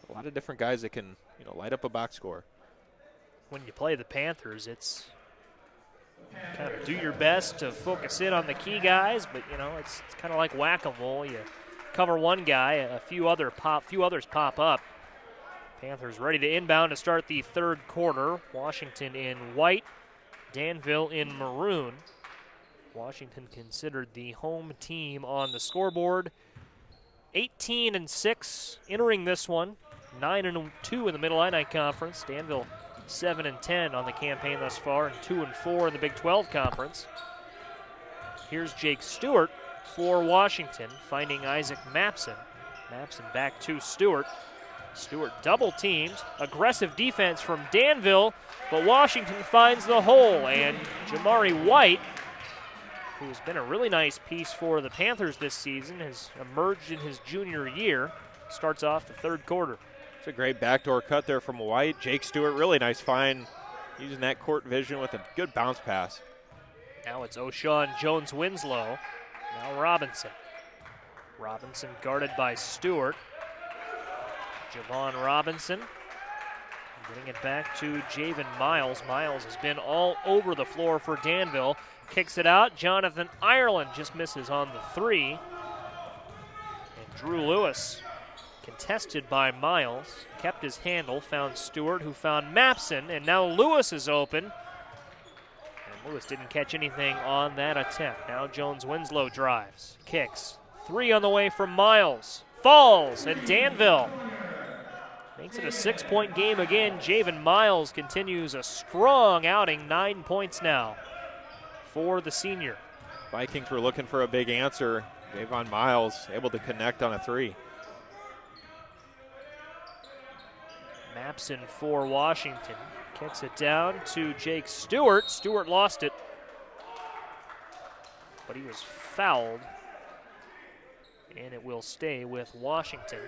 A lot of different guys that can, you know, light up a box score. When you play the Panthers, it's kind of do your best to focus in on the key guys, but, you know, it's kind of like whack-a-mole. You cover one guy, a few others pop up. Panthers ready to inbound to start the third quarter. Washington in white, Danville in maroon. Washington considered the home team on the scoreboard. 18-6 entering this one. 9-2 in the Mid-Illini Conference. Danville 7-10 on the campaign thus far, and 2-4 in the Big 12 Conference. Here's Jake Stewart for Washington, finding Isaac Mapson. Mapson back to Stewart. Stewart double-teamed. Aggressive defense from Danville, but Washington finds the hole, and Jamari White, who has been a really nice piece for the Panthers this season, has emerged in his junior year, starts off the third quarter. It's a great backdoor cut there from White. Jake Stewart, really nice find, using that court vision with a good bounce pass. Now it's O'Shawn Jones-Winslow. Now Robinson. Robinson guarded by Stewart. Javon Robinson getting it back to Javen Miles. Miles has been all over the floor for Danville. Kicks it out. Jonathan Ireland just misses on the 3. And Drew Lewis, contested by Miles, kept his handle, found Stewart, who found Mapson, and now Lewis is open. And Lewis didn't catch anything on that attempt. Now Jones-Winslow drives, kicks. 3 on the way from Miles. Falls, and Danville makes it a 6-point game again. Javen Miles continues a strong outing, 9 points now for the senior. Vikings were looking for a big answer. Javon Miles able to connect on a 3. Mapson for Washington. Kicks it down to Jake Stewart. Stewart lost it, but he was fouled, and it will stay with Washington.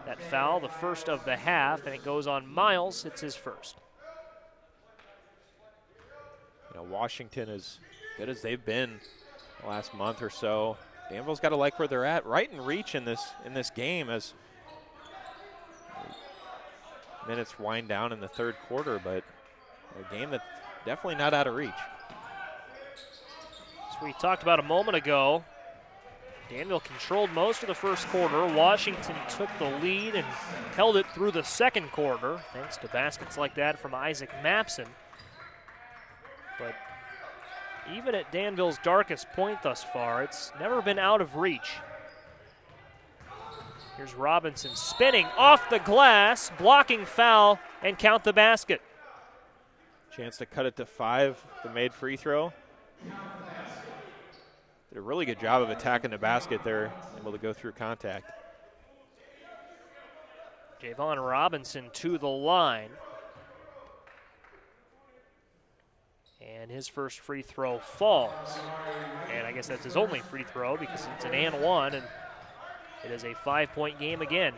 That foul, the first of the half, and it goes on Miles. It's his first. You know, Washington, as good as they've been the last month or so, Danville's got to like where they're at, right in reach in this game as minutes wind down in the third quarter, but a game that's definitely not out of reach. As we talked about a moment ago, Danville controlled most of the first quarter. Washington took the lead and held it through the second quarter, thanks to baskets like that from Isaac Mapson. But even at Danville's darkest point thus far, it's never been out of reach. Here's Robinson spinning off the glass, blocking foul, and count the basket. Chance to cut it to 5, the made free throw. Did a really good job of attacking the basket there, able to go through contact. Javon Robinson to the line. And his first free throw falls. And I guess that's his only free throw because it's an and 1, and it is a 5-point game again.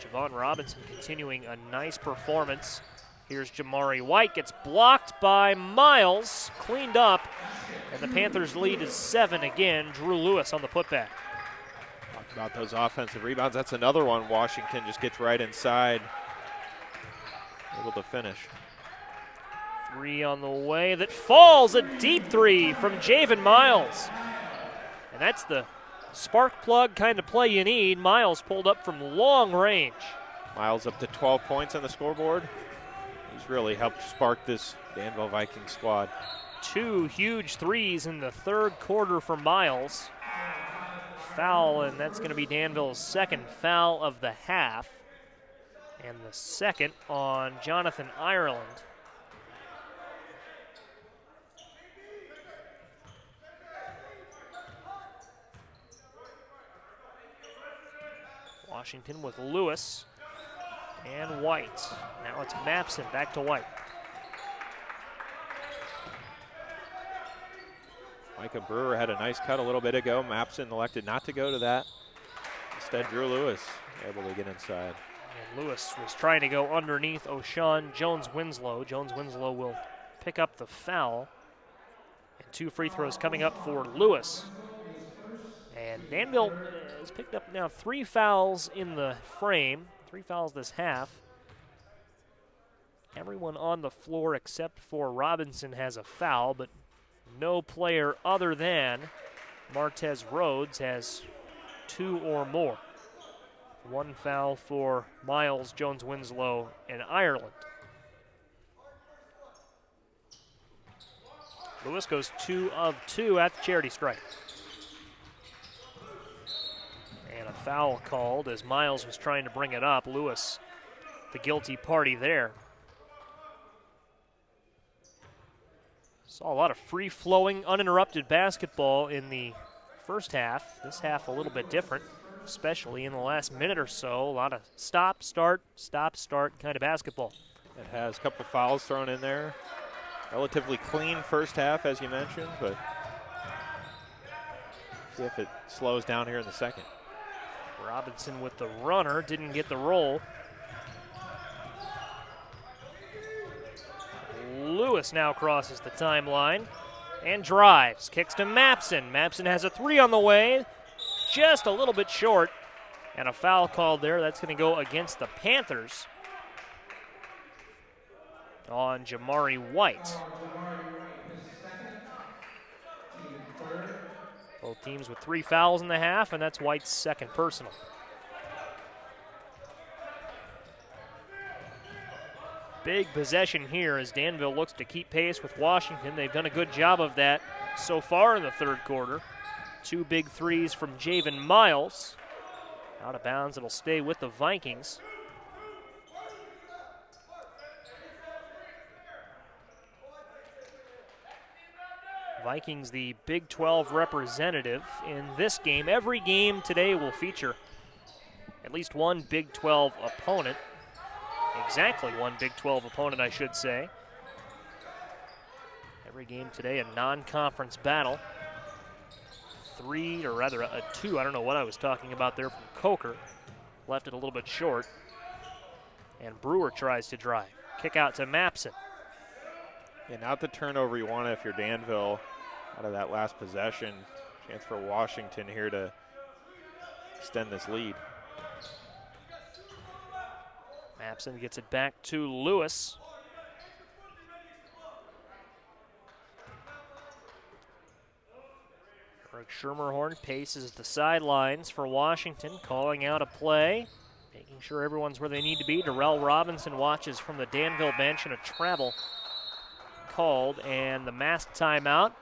Javon Robinson continuing a nice performance. Here's Jamari White, gets blocked by Miles, cleaned up, and the Panthers' lead is 7 again. Drew Lewis on the putback. Talked about those offensive rebounds. That's another one. Washington just gets right inside, able to finish. Three on the way that falls, a deep three from Javen Miles. And that's the spark plug kind of play you need. Miles pulled up from long range. Miles up to 12 points on the scoreboard. He's really helped spark this Danville Vikings squad. Two huge threes in the third quarter for Miles. Foul, and that's going to be Danville's second foul of the half. And the second on Jonathan Ireland. Washington with Lewis and White. Now it's Mapson back to White. Micah Brewer had a nice cut a little bit ago. Mapson elected not to go to that. Instead, Drew Lewis able to get inside. And Lewis was trying to go underneath O'Shawn Jones-Winslow. Jones-Winslow will pick up the foul. And two free throws coming up for Lewis. And Danville has picked up now 3 fouls in the frame. 3 fouls this half. Everyone on the floor except for Robinson has a foul, but no player other than Martez Rhodes has 2 or more. 1 foul for Miles, Jones-Winslow, and Ireland. Lewis goes 2 of 2 at the charity stripe. And a foul called as Miles was trying to bring it up. Lewis, the guilty party there. Saw a lot of free-flowing, uninterrupted basketball in the first half. This half a little bit different, especially in the last minute or so. A lot of stop, start kind of basketball. It has a couple fouls thrown in there. Relatively clean first half, as you mentioned, but see if it slows down here in the second. Robinson with the runner, didn't get the roll. Lewis now crosses the timeline and drives. Kicks to Mapson. Mapson has a 3 on the way, just a little bit short. And a foul called there. That's going to go against the Panthers on Jamari White. Both teams with 3 fouls in the half, and that's White's second personal. Big possession here as Danville looks to keep pace with Washington. They've done a good job of that so far in the third quarter. 2 big threes from Javen Miles. Out of bounds, it'll stay with the Vikings. Vikings, the Big 12 representative in this game. Every game today will feature at least one Big 12 opponent. Exactly one Big 12 opponent, I should say. Every game today a non-conference battle. 3, or rather a 2, I don't know what I was talking about there from Coker. Left it a little bit short. And Brewer tries to drive. Kick out to Mapson. Yeah, not the turnover you want if you're Danville out of that last possession. Chance for Washington here to extend this lead. Mapson gets it back to Lewis. Rick Schermerhorn paces the sidelines for Washington, calling out a play, making sure everyone's where they need to be. Darrell Robinson watches from the Danville bench, and a travel called, and the masked timeout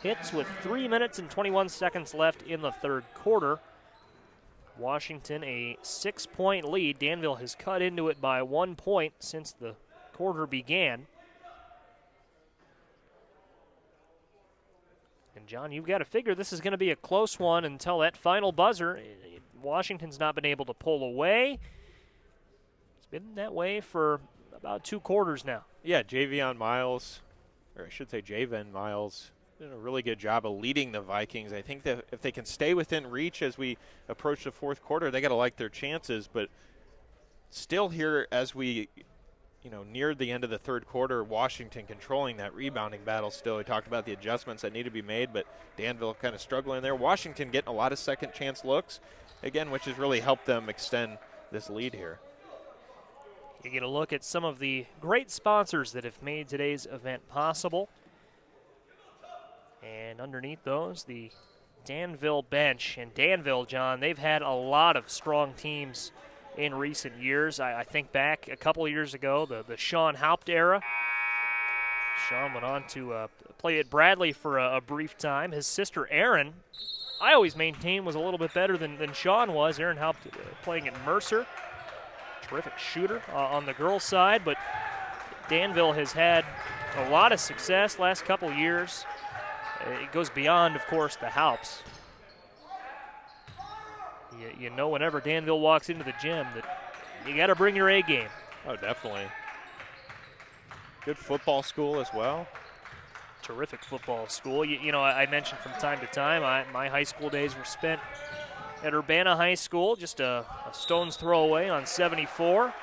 hits with 3 minutes and 21 seconds left in the third quarter. Washington a 6-point lead. Danville has cut into it by 1 point since the quarter began. And John, you've got to figure this is going to be a close one until that final buzzer. Washington's not been able to pull away. It's been that way for about 2 quarters now. Yeah, Javen Miles, did a really good job of leading the Vikings. I think that if they can stay within reach as we approach the fourth quarter, they got to like their chances. But still here as we, near the end of the third quarter, Washington controlling that rebounding battle still. We talked about the adjustments that need to be made, but Danville kind of struggling there. Washington getting a lot of second chance looks, again, which has really helped them extend this lead here. You get a look at some of the great sponsors that have made today's event possible. And underneath those, the Danville bench. And Danville, John, they've had a lot of strong teams in recent years. I think back a couple of years ago, the Sean Haupt era. Sean went on to play at Bradley for a brief time. His sister, Erin, I always maintained was a little bit better than Sean was. Erin Haupt playing at Mercer. Terrific shooter on the girls' side, but Danville has had a lot of success last couple of years. It goes beyond, of course, the Haupts. You know whenever Danville walks into the gym that you got to bring your A game. Oh, definitely. Good football school as well. Terrific football school. You know, I mentioned from time to time, my high school days were spent at Urbana High School, just a stone's throw away on 74.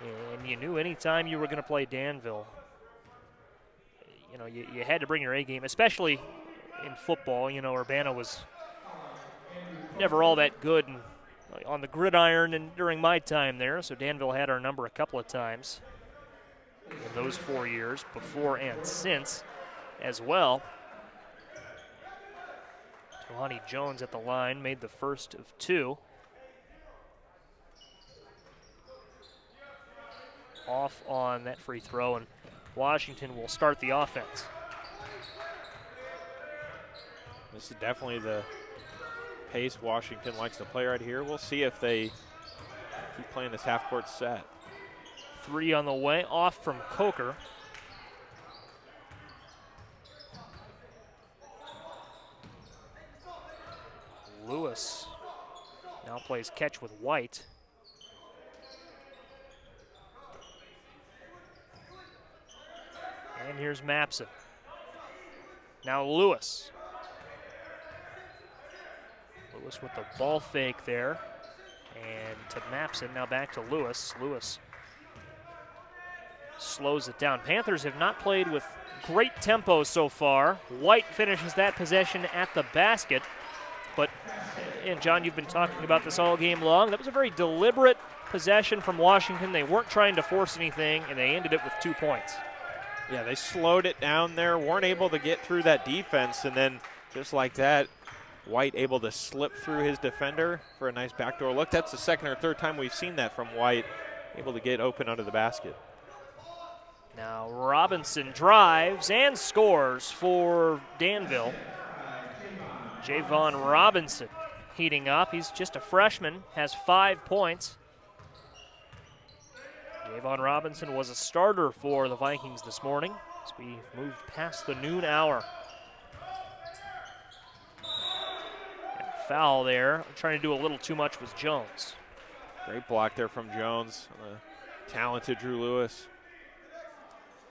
And you knew anytime you were going to play Danville, you know, you had to bring your A game, especially in football. You know, Urbana was never all that good on the gridiron and during my time there, so Danville had our number a couple of times in those 4 years, before and since as well. Lonnie Jones at the line made the first of two. Off on that free throw, and Washington will start the offense. This is definitely the pace Washington likes to play right here. We'll see if they keep playing this half-court set. Three on the way, off from Coker. Lewis now plays catch with White. And here's Mapson. Now Lewis. Lewis with the ball fake there. And to Mapson, now back to Lewis. Lewis slows it down. Panthers have not played with great tempo so far. White finishes that possession at the basket. But, and John, you've been talking about this all game long. That was a very deliberate possession from Washington. They weren't trying to force anything, and they ended it with 2 points. Yeah, they slowed it down there, weren't able to get through that defense, and then just like that, White able to slip through his defender for a nice backdoor look. That's the second or third time we've seen that from White, able to get open under the basket. Now Robinson drives and scores for Danville. Javon Robinson heating up. He's just a freshman, has 5 points. Javon Robinson was a starter for the Vikings this morning as we moved past the noon hour. And foul there. Trying to do a little too much with Jones. Great block there from Jones. Talented Drew Lewis.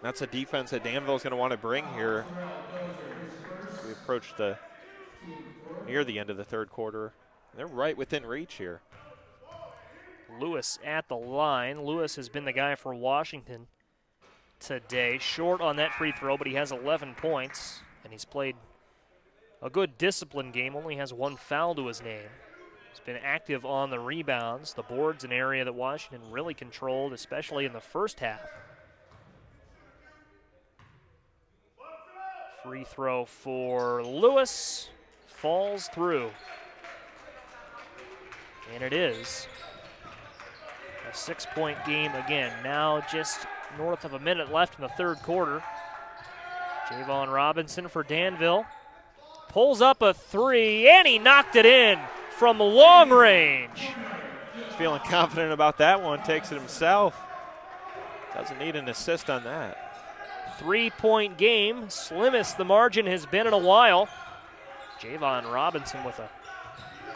That's a defense that Danville's going to want to bring here as we approach near the end of the third quarter. They're right within reach here. Lewis at the line. Lewis has been the guy for Washington today. Short on that free throw, but he has 11 points, and he's played a good discipline game. Only has 1 foul to his name. He's been active on the rebounds. The board's an area that Washington really controlled, especially in the first half. Free throw for Lewis. Falls through. And it is a 6-point game again. Now just north of a minute left in the third quarter. Javon Robinson for Danville. Pulls up a three, and he knocked it in from long range. He's feeling confident about that one. Takes it himself. Doesn't need an assist on that. 3-point game. Slimmest the margin has been in a while. Javon Robinson with a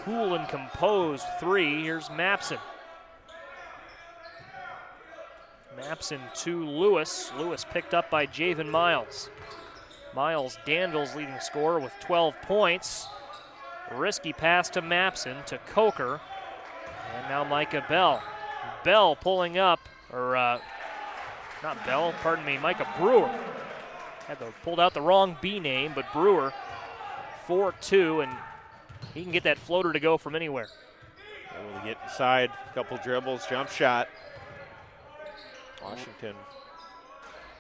cool and composed three. Here's Mapson. Mapson to Lewis. Lewis picked up by Javen Miles. Miles, Danville's leading scorer with 12 points. Risky pass to Mapson, to Coker. And now Micah Bell. Bell pulling up, or not Bell, pardon me, Micah Brewer. Pulled out the wrong B name, but Brewer 4-2, and he can get that floater to go from anywhere. Able to get inside, a couple dribbles, jump shot. Washington.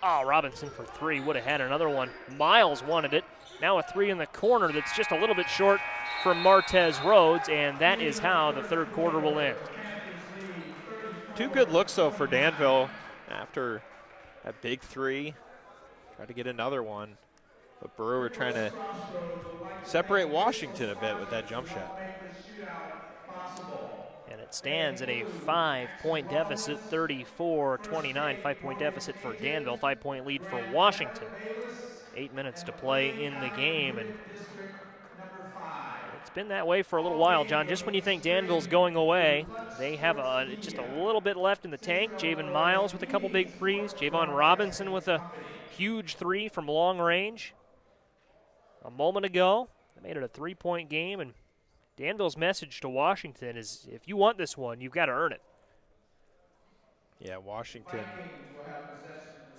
Oh, Robinson for three. Would have had another one. Miles wanted it. Now a three in the corner that's just a little bit short for Martez Rhodes, and that is how the third quarter will end. Two good looks, though, for Danville after that big three. Try to get another one. But Brewer trying to separate Washington a bit with that jump shot. And it stands at a 5-point deficit, 34-29. 5-point deficit for Danville, 5-point lead for Washington. 8 minutes to play in the game, and it's been that way for a little while, John. Just when you think Danville's going away, they have just a little bit left in the tank. Javen Miles with a couple big threes. Javon Robinson with a huge three from long range. A moment ago, they made it a 3-point game, and Danville's message to Washington is if you want this one, you've got to earn it. Yeah, Washington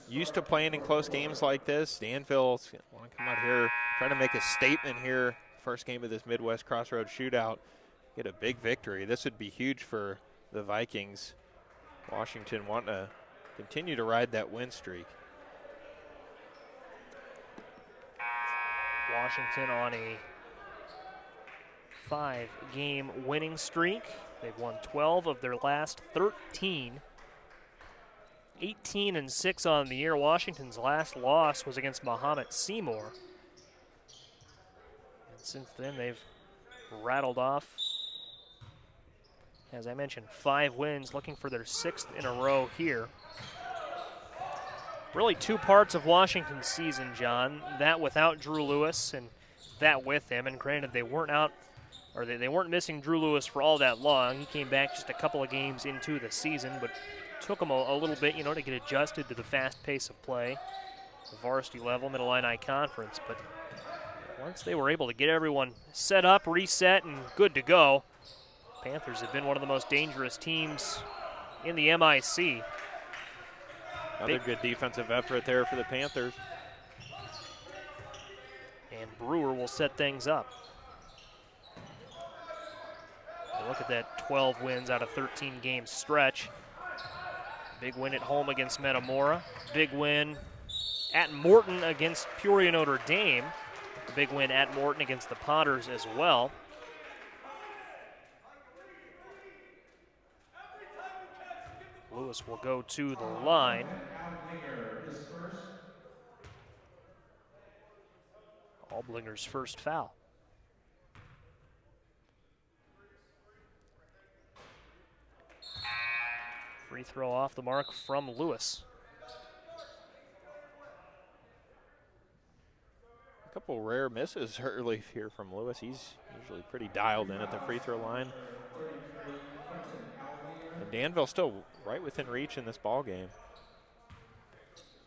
used to playing in close games like this. Danville want to come out here, trying to make a statement here. First game of this Midwest Crossroads Shootout. Get a big victory. This would be huge for the Vikings. Washington wanting to continue to ride that win streak. Washington on a 5-game winning streak. They've won 12 of their last 13. 18-6 on the year. Washington's last loss was against Mahomet Seymour. And since then, they've rattled off, as I mentioned, 5 wins, looking for their 6th in a row here. Really two parts of Washington's season, John. That without Drew Lewis and that with him. And granted, they weren't out, or they weren't missing Drew Lewis for all that long. He came back just a couple of games into the season, but took him a little bit, to get adjusted to the fast pace of play, the varsity level, Mid-Illini Conference. But once they were able to get everyone set up, reset, and good to go, Panthers have been one of the most dangerous teams in the MIC. Another good defensive effort there for the Panthers. And Brewer will set things up. Look at that 12 wins out of 13 game stretch. Big win at home against Metamora. Big win at Morton against Peoria Notre Dame. A big win at Morton against the Potters as well. Lewis will go to the line. Alblinger's first foul. Free throw off the mark from Lewis. A couple rare misses early here from Lewis. He's usually pretty dialed in at the free throw line. And Danville still right within reach in this ball game.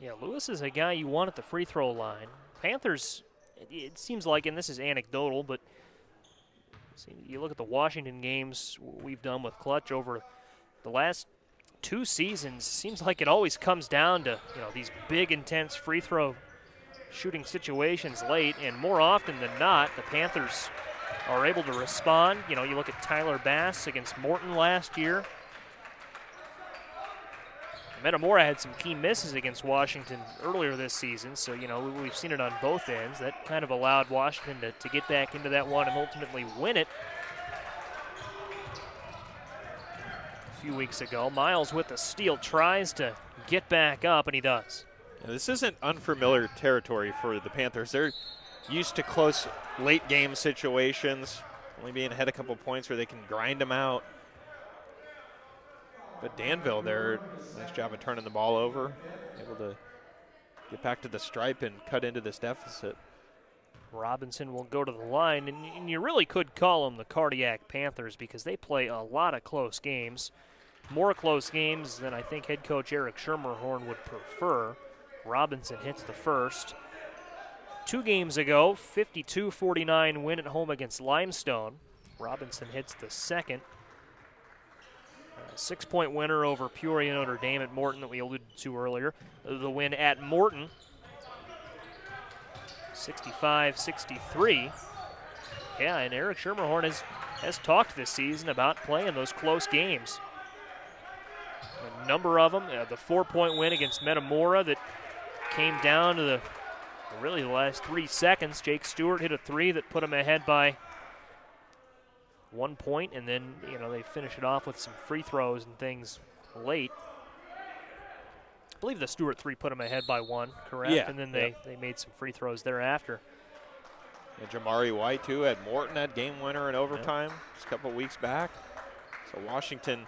Yeah, Lewis is a guy you want at the free throw line. Panthers, it seems like, and this is anecdotal, but you look at the Washington games we've done with Clutch over the last 2 seasons, seems like it always comes down to these big, intense free throw shooting situations late, and more often than not, the Panthers are able to respond. You look at Tyler Bass against Morton last year. Metamora had some key misses against Washington earlier this season, so we've seen it on both ends. That kind of allowed Washington to get back into that one and ultimately win it a few weeks ago. Miles with the steal tries to get back up, and he does. Now, this isn't unfamiliar territory for the Panthers. They're used to close late game situations, only being ahead a couple points where they can grind them out. But Danville there, nice job of turning the ball over, able to get back to the stripe and cut into this deficit. Robinson will go to the line, and you really could call them the Cardiac Panthers because they play a lot of close games, more close games than I think head coach Eric Schermerhorn would prefer. Robinson hits the first. 2 games ago, 52-49 win at home against Limestone. Robinson hits the second. A 6-point winner over Peoria Notre Dame at Morton that we alluded to earlier. The win at Morton, 65-63. Yeah, and Eric Schermerhorn has talked this season about playing those close games. And number of them. The 4-point win against Metamora that came down to the last 3 seconds. Jake Stewart hit a 3 that put them ahead by 1 point, and then they finish it off with some free throws and things late. I believe the Stewart 3 put them ahead by 1, correct? Yeah. And then they made some free throws thereafter. And Jamari White, too, had Morton at game winner in overtime just a couple weeks back. So Washington,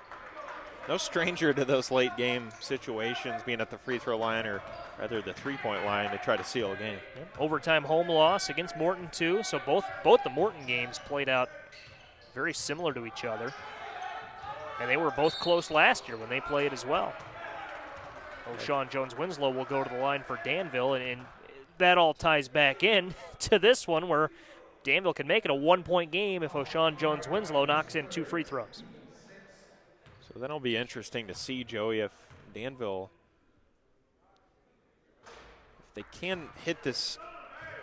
no stranger to those late game situations, being at the free throw line or rather the 3-point line to try to seal a game. Overtime home loss against Morton, too. So both the Morton games played out very similar to each other. And they were both close last year when they played as well. O'Shawn Jones-Winslow will go to the line for Danville, and that all ties back in to this one where Danville can make it a 1-point game if O'Shawn Jones-Winslow knocks in 2 free throws. So then it'll be interesting to see, Joey, if Danville, if they can hit this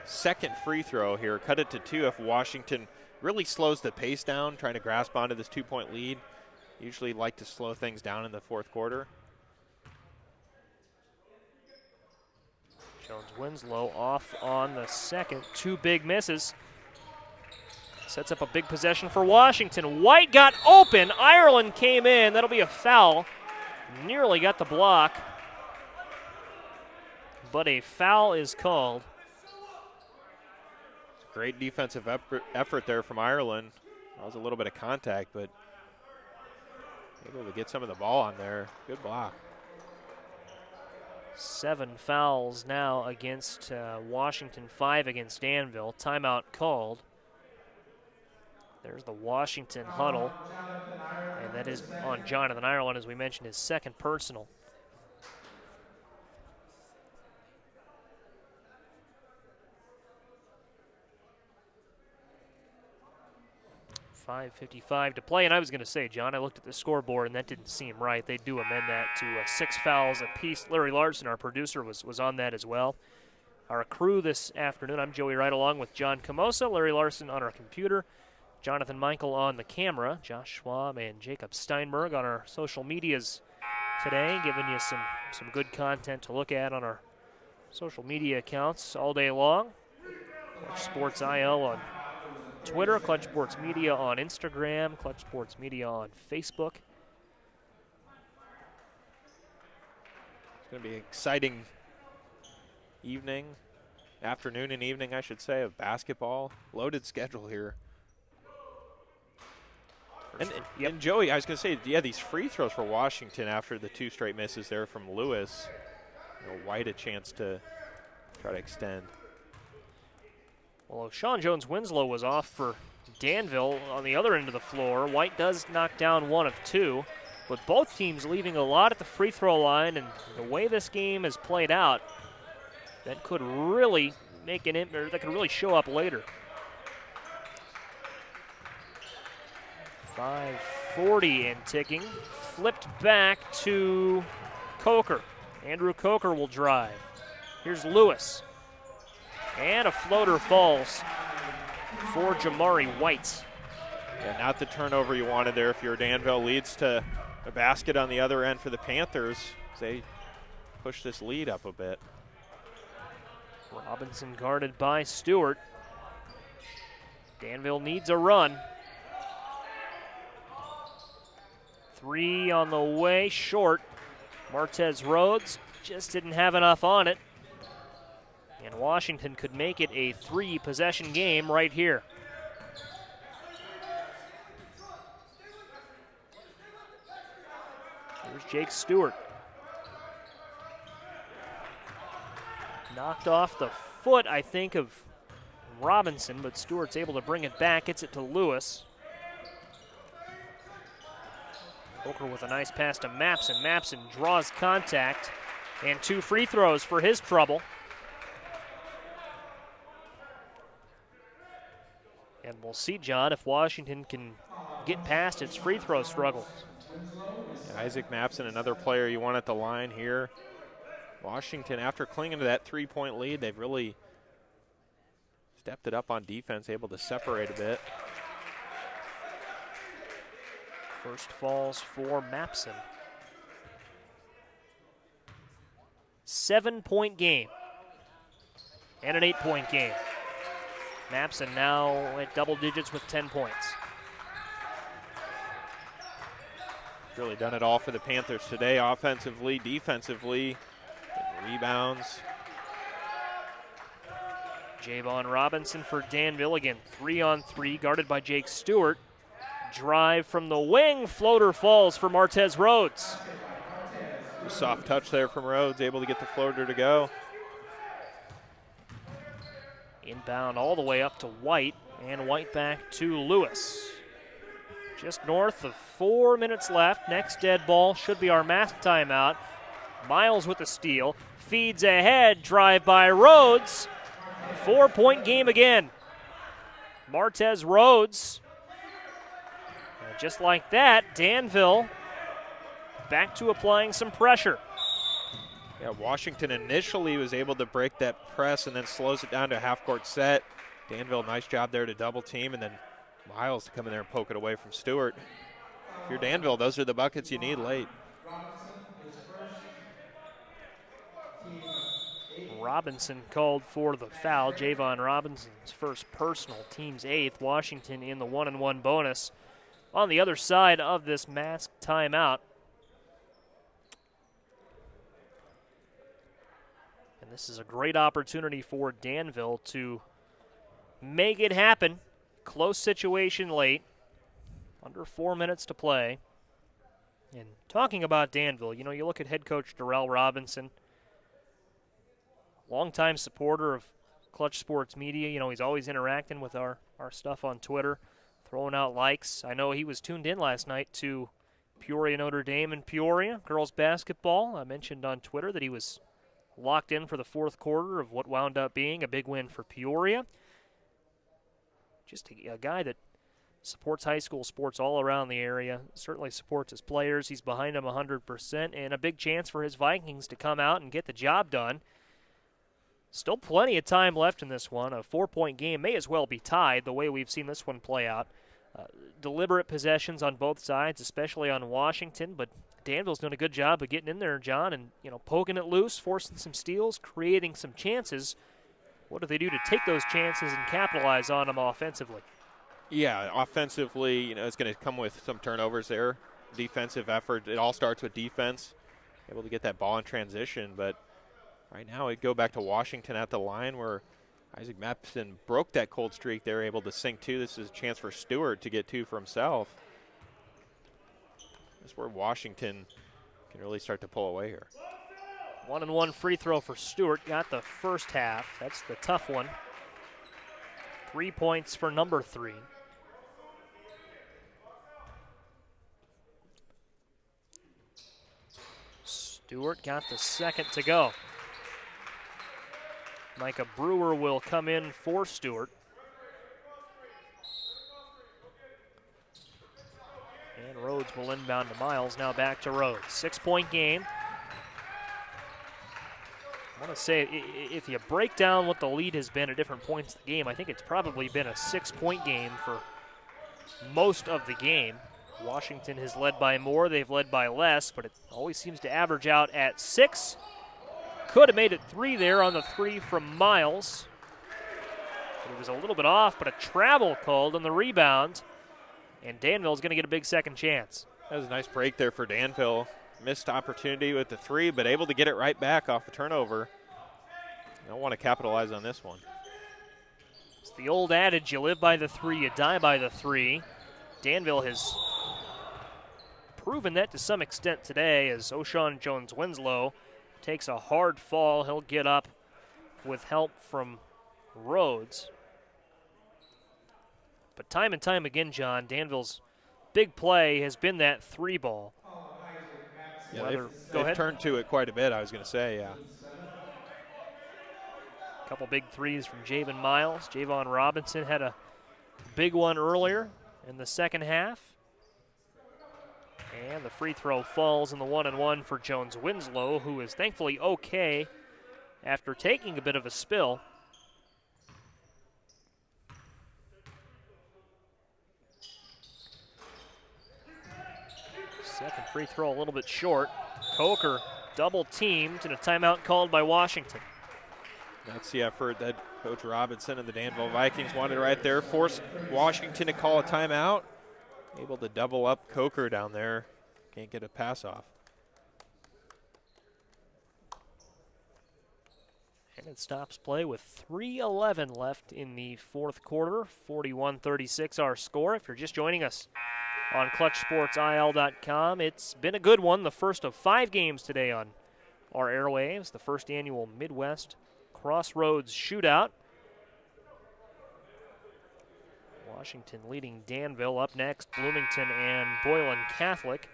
second free throw here, cut it to 2, if Washington really slows the pace down, trying to grasp onto this 2-point lead. Usually like to slow things down in the fourth quarter. Jones-Winslow off on the second. 2 big misses. Sets up a big possession for Washington. White got open. Ireland came in. That'll be a foul. Nearly got the block. But a foul is called. Great defensive effort there from Ireland. That was a little bit of contact, but able to get some of the ball on there. Good block. 7 fouls now against Washington, 5 against Danville. Timeout called. There's the Washington huddle. And that is on Jonathan Ireland, as we mentioned, his second personal. .5:55 to play, and I was going to say, John, I looked at the scoreboard, and that didn't seem right. They do amend that to 6 fouls apiece. Larry Larson, our producer, was on that as well. Our crew this afternoon, I'm Joey Wright along with John Camosa, Larry Larson on our computer, Jonathan Michael on the camera, Josh Schwab and Jacob Steinberg on our social medias today, giving you some good content to look at on our social media accounts all day long. Clutch Sports IL on Twitter, Clutch Sports Media on Instagram, Clutch Sports Media on Facebook. It's going to be an exciting afternoon and evening, I should say, of basketball. Loaded schedule here. And Joey, I was going to say, these free throws for Washington after the 2 straight misses there from Lewis. White a chance to try to extend. Well, O'Shawn Jones-Winslow was off for Danville on the other end of the floor. White does knock down 1 of 2, but both teams leaving a lot at the free throw line, and the way this game has played out, that could really that could really show up later. 5:40 and ticking. Flipped back to Coker. Andrew Coker will drive. Here's Lewis. And a floater falls for Jamari White. Yeah, not the turnover you wanted there if you're Danville. Leads to a basket on the other end for the Panthers. They push this lead up a bit. Robinson guarded by Stewart. Danville needs a run. 3 on the way, short. Martez Rhodes just didn't have enough on it. And Washington could make it a 3-possession game right here. Here's Jake Stewart. Knocked off the foot, I think, of Robinson, but Stewart's able to bring it back. Gets it to Lewis. Coker with a nice pass to Mapson. Mapson draws contact, and 2 free throws for his trouble. And we'll see, John, if Washington can get past its free throw struggle. Isaac Mapson, another player you want at the line here. Washington, after clinging to that 3-point lead, they've really stepped it up on defense, able to separate a bit. First falls for Mapson. 7-point game and an 8-point game. Mapson now at double digits with 10 points. Really done it all for the Panthers today, offensively, defensively, rebounds. Javon Robinson for Danville, again 3-on-3, guarded by Jake Stewart. Drive from the wing, floater falls for Martez Rhodes. Soft touch there from Rhodes, able to get the floater to go. Inbound all the way up to White, and White back to Lewis. Just north of 4 minutes left. Next dead ball should be our mask timeout. Miles with the steal, feeds ahead, drive by Rhodes. 4-point game again. Martez Rhodes. And just like that, Danville back to applying some pressure. Yeah, Washington initially was able to break that press and then slows it down to a half-court set. Danville, nice job there to double team, and then Miles to come in there and poke it away from Stewart. If you're Danville, those are the buckets you need late. Robinson called for the foul. Javon Robinson's first personal, team's 8th. Washington in the 1-and-1 bonus. On the other side of this mask timeout. And this is a great opportunity for Danville to make it happen. Close situation late. Under 4 minutes to play. And talking about Danville, you know, you look at head coach Darrell Robinson, longtime supporter of Clutch Sports Media. You know, he's always interacting with our stuff on Twitter, throwing out likes. I know he was tuned in last night to Peoria Notre Dame and Peoria girls basketball. I mentioned on Twitter that he was locked in for the fourth quarter of what wound up being a big win for Peoria. Just a guy that supports high school sports all around the area, certainly supports his players. He's behind them 100%, and a big chance for his Vikings to come out and get the job done. Still plenty of time left in this one. A 4-point game may as well be tied the way we've seen this one play out. Deliberate possessions on both sides, especially on Washington, but Danville's done a good job of getting in there, John, and poking it loose, forcing some steals, creating some chances. What do they do to take those chances and capitalize on them offensively? Yeah, offensively, it's going to come with some turnovers there. Defensive effort, it all starts with defense. Able to get that ball in transition, but right now we go back to Washington at the line where Isaac Mapson broke that cold streak. They're able to sink 2. This is a chance for Stewart to get 2 for himself. That's where Washington can really start to pull away here. 1-and-1 free throw for Stewart. Got the first half. That's the tough one. 3 points for number 3. Stewart got the second to go. Micah Brewer will come in for Stewart. And Rhodes will inbound to Miles. Now back to Rhodes. 6-point game. I want to say, if you break down what the lead has been at different points of the game, I think it's probably been a 6-point game for most of the game. Washington has led by more, they've led by less, but it always seems to average out at 6. Could have made it 3 there on the 3 from Miles. It was a little bit off, but a travel called on the rebound, and Danville's going to get a big second chance. That was a nice break there for Danville. Missed opportunity with the 3, but able to get it right back off the turnover. Don't want to capitalize on this one. It's the old adage, you live by the 3, you die by the 3. Danville has proven that to some extent today as O'Shawn Jones-Winslow takes a hard fall. He'll get up with help from Rhodes. But time and time again, John, Danville's big play has been that 3 ball. Yeah, they've turned to it quite a bit, I was going to say, yeah. A couple big 3s from Miles. Javon Robinson had a big one earlier in the second half. And the free throw falls in the 1-and-1 for Jones-Winslow, who is thankfully okay after taking a bit of a spill. Second free throw a little bit short. Coker double teamed and a timeout called by Washington. That's the effort that Coach Robinson and the Danville Vikings wanted right there. Forced Washington to call a timeout. Able to double up Coker down there. Can't get a pass off. And it stops play with 3:11 left in the fourth quarter. 41-36 our score. If you're just joining us on ClutchSportsIL.com, it's been a good one. The first of 5 games today on our airwaves. The first annual Midwest Crossroads Shootout. Washington leading Danville. Up next, Bloomington and Boylan Catholic.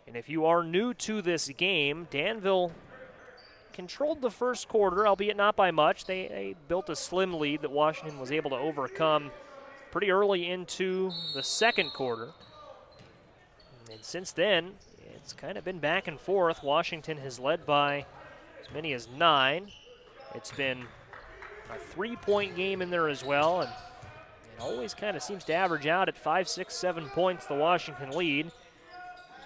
And if you are new to this game, Danville controlled the first quarter, albeit not by much. They built a slim lead that Washington was able to overcome pretty early into the second quarter. And since then, it's kind of been back and forth. Washington has led by as many as 9. It's been a 3-point game in there as well, and it always kind of seems to average out at 5, 6, 7 points, the Washington lead.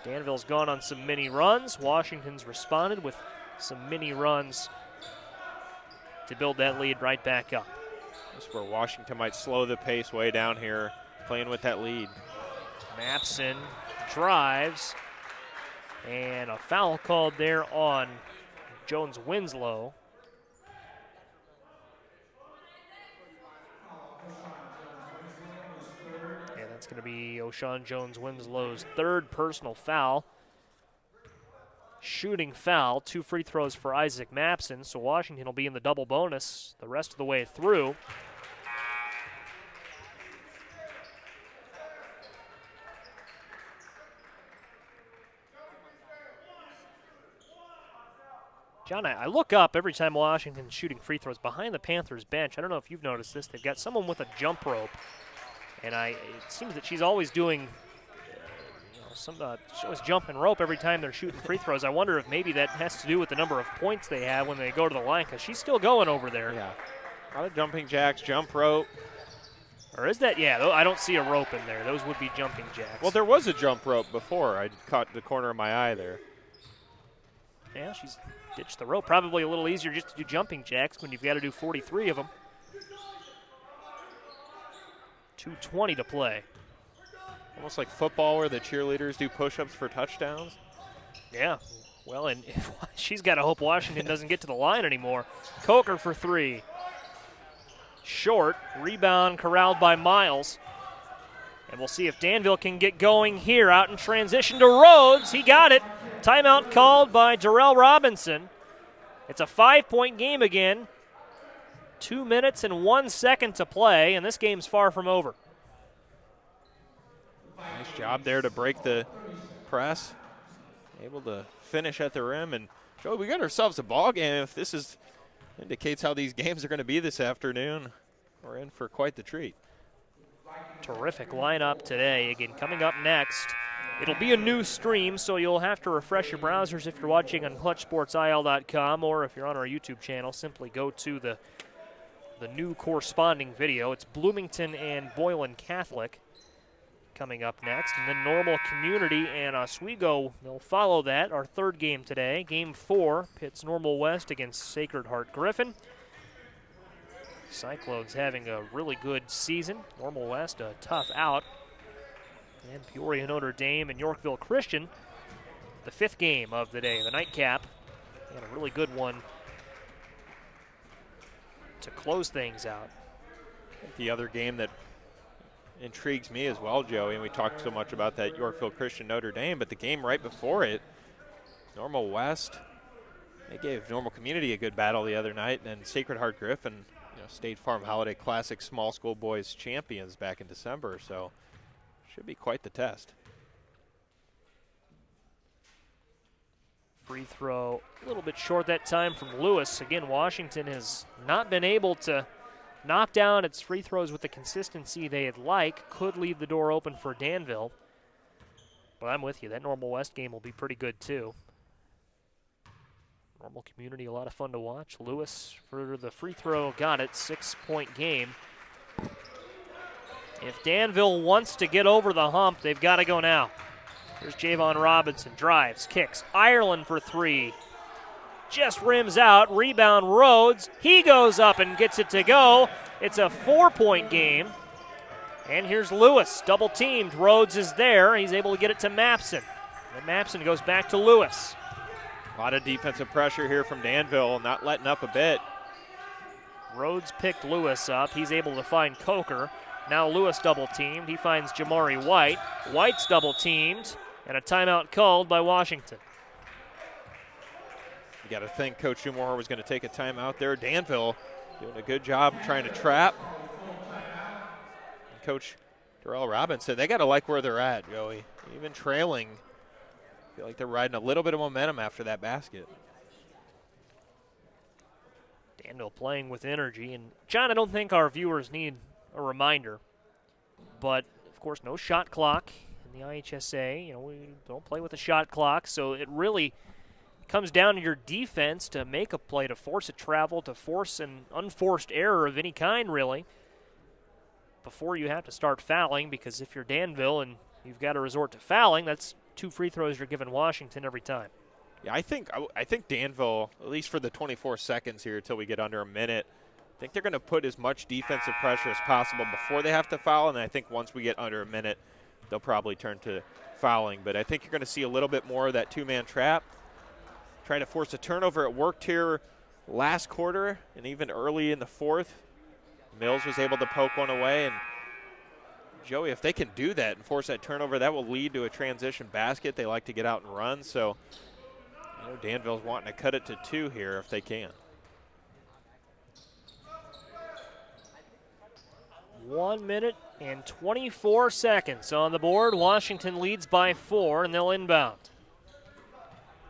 Danville's gone on some mini runs. Washington's responded with some mini runs to build that lead right back up. That's where Washington might slow the pace way down here, playing with that lead. Mapson drives, and a foul called there on Jones Winslow. And that's going to be O'Shawn Jones Winslow's 3rd personal foul. Shooting foul, 2 free throws for Isaac Mapson, so Washington will be in the double bonus the rest of the way through. John, I look up every time Washington's shooting free throws behind the Panthers bench. I don't know if you've noticed this. They've got someone with a jump rope, and it seems that she's always doing she always jumping rope every time they're shooting free throws. I wonder if maybe that has to do with the number of points they have when they go to the line, because she's still going over there. Yeah, a lot of jumping jacks, jump rope. Or is that? Yeah, I don't see a rope in there. Those would be jumping jacks. Well, there was a jump rope before. I caught the corner of my eye there. Yeah, she's ditched the rope. Probably a little easier just to do jumping jacks when you've got to do 43 of them. 2:20 to play. Almost like football where the cheerleaders do push-ups for touchdowns. Yeah, well, and she's got to hope Washington doesn't get to the line anymore. Coker for 3. Short, rebound corralled by Miles. And we'll see if Danville can get going here. Out in transition to Rhodes. He got it. Timeout called by Darrell Robinson. It's a 5-point game again. 2 minutes and 1 second to play, and this game's far from over. Nice job there to break the press. Able to finish at the rim. And, Joey, we got ourselves a ball game. If this indicates how these games are going to be this afternoon, we're in for quite the treat. Terrific lineup today. Again, coming up next, it'll be a new stream, so you'll have to refresh your browsers if you're watching on ClutchSportsIL.com, or if you're on our YouTube channel, simply go to the new corresponding video. It's Bloomington and Boylan Catholic coming up next, and then Normal Community and Oswego will follow that. Our 3rd game today, Game 4, pits Normal West against Sacred Heart Griffin. Cyclones having a really good season. Normal West a tough out. And Peoria Notre Dame and Yorkville Christian, the 5th game of the day, the nightcap, and a really good one to close things out. The other game that intrigues me as well, Joey, and we talked so much about that Yorkville Christian Notre Dame, but the game right before it, Normal West, they gave Normal Community a good battle the other night, and Sacred Heart Griffin, State Farm Holiday Classic Small School Boys champions back in December, so should be quite the test. Free throw a little bit short that time from Lewis. Again, Washington has not been able to knock down its free throws with the consistency they'd like. Could leave the door open for Danville. But I'm with you. That Normal West game will be pretty good too. Normal Community, a lot of fun to watch. Lewis for the free throw, got it. 6-point game. If Danville wants to get over the hump, they've got to go now. Here's Javon Robinson, drives, kicks. Ireland for three. Just rims out, rebound Rhodes. He goes up and gets it to go. It's a 4-point game. And here's Lewis, double teamed. Rhodes is there. He's able to get it to Mapson. And Mapson goes back to Lewis. A lot of defensive pressure here from Danville, not letting up a bit. Rhodes picked Lewis up. He's able to find Coker. Now Lewis double teamed. He finds Jamari White. White's double teamed. And a timeout called by Washington. You got to think Coach Schumacher was going to take a timeout there. Danville doing a good job trying to trap. And Coach Darrell Robinson, they got to like where they're at, Joey. Even trailing, I feel like they're riding a little bit of momentum after that basket. Danville playing with energy. And, John, I don't think our viewers need a reminder. But, of course, no shot clock in the IHSA. You know, we don't play with a shot clock, so it really comes down to your defense to make a play, to force a travel, to force an unforced error of any kind, really, before you have to start fouling, because if you're Danville and you've got to resort to fouling, that's 2 free throws you're giving Washington every time. Yeah, I think Danville, at least for the 24 seconds here until we get under a minute, I think they're going to put as much defensive pressure as possible before they have to foul, and I think once we get under a minute, they'll probably turn to fouling. But I think you're going to see a little bit more of that two-man trap. Trying to force a turnover. It worked here last quarter and even early in the fourth. Mills was able to poke one away. And, Joey, if they can do that and force that turnover, that will lead to a transition basket. They like to get out and run. So, you know, Danville's wanting to cut it to 2 here if they can. 1 minute and 24 seconds on the board. Washington leads by 4, and they'll inbound.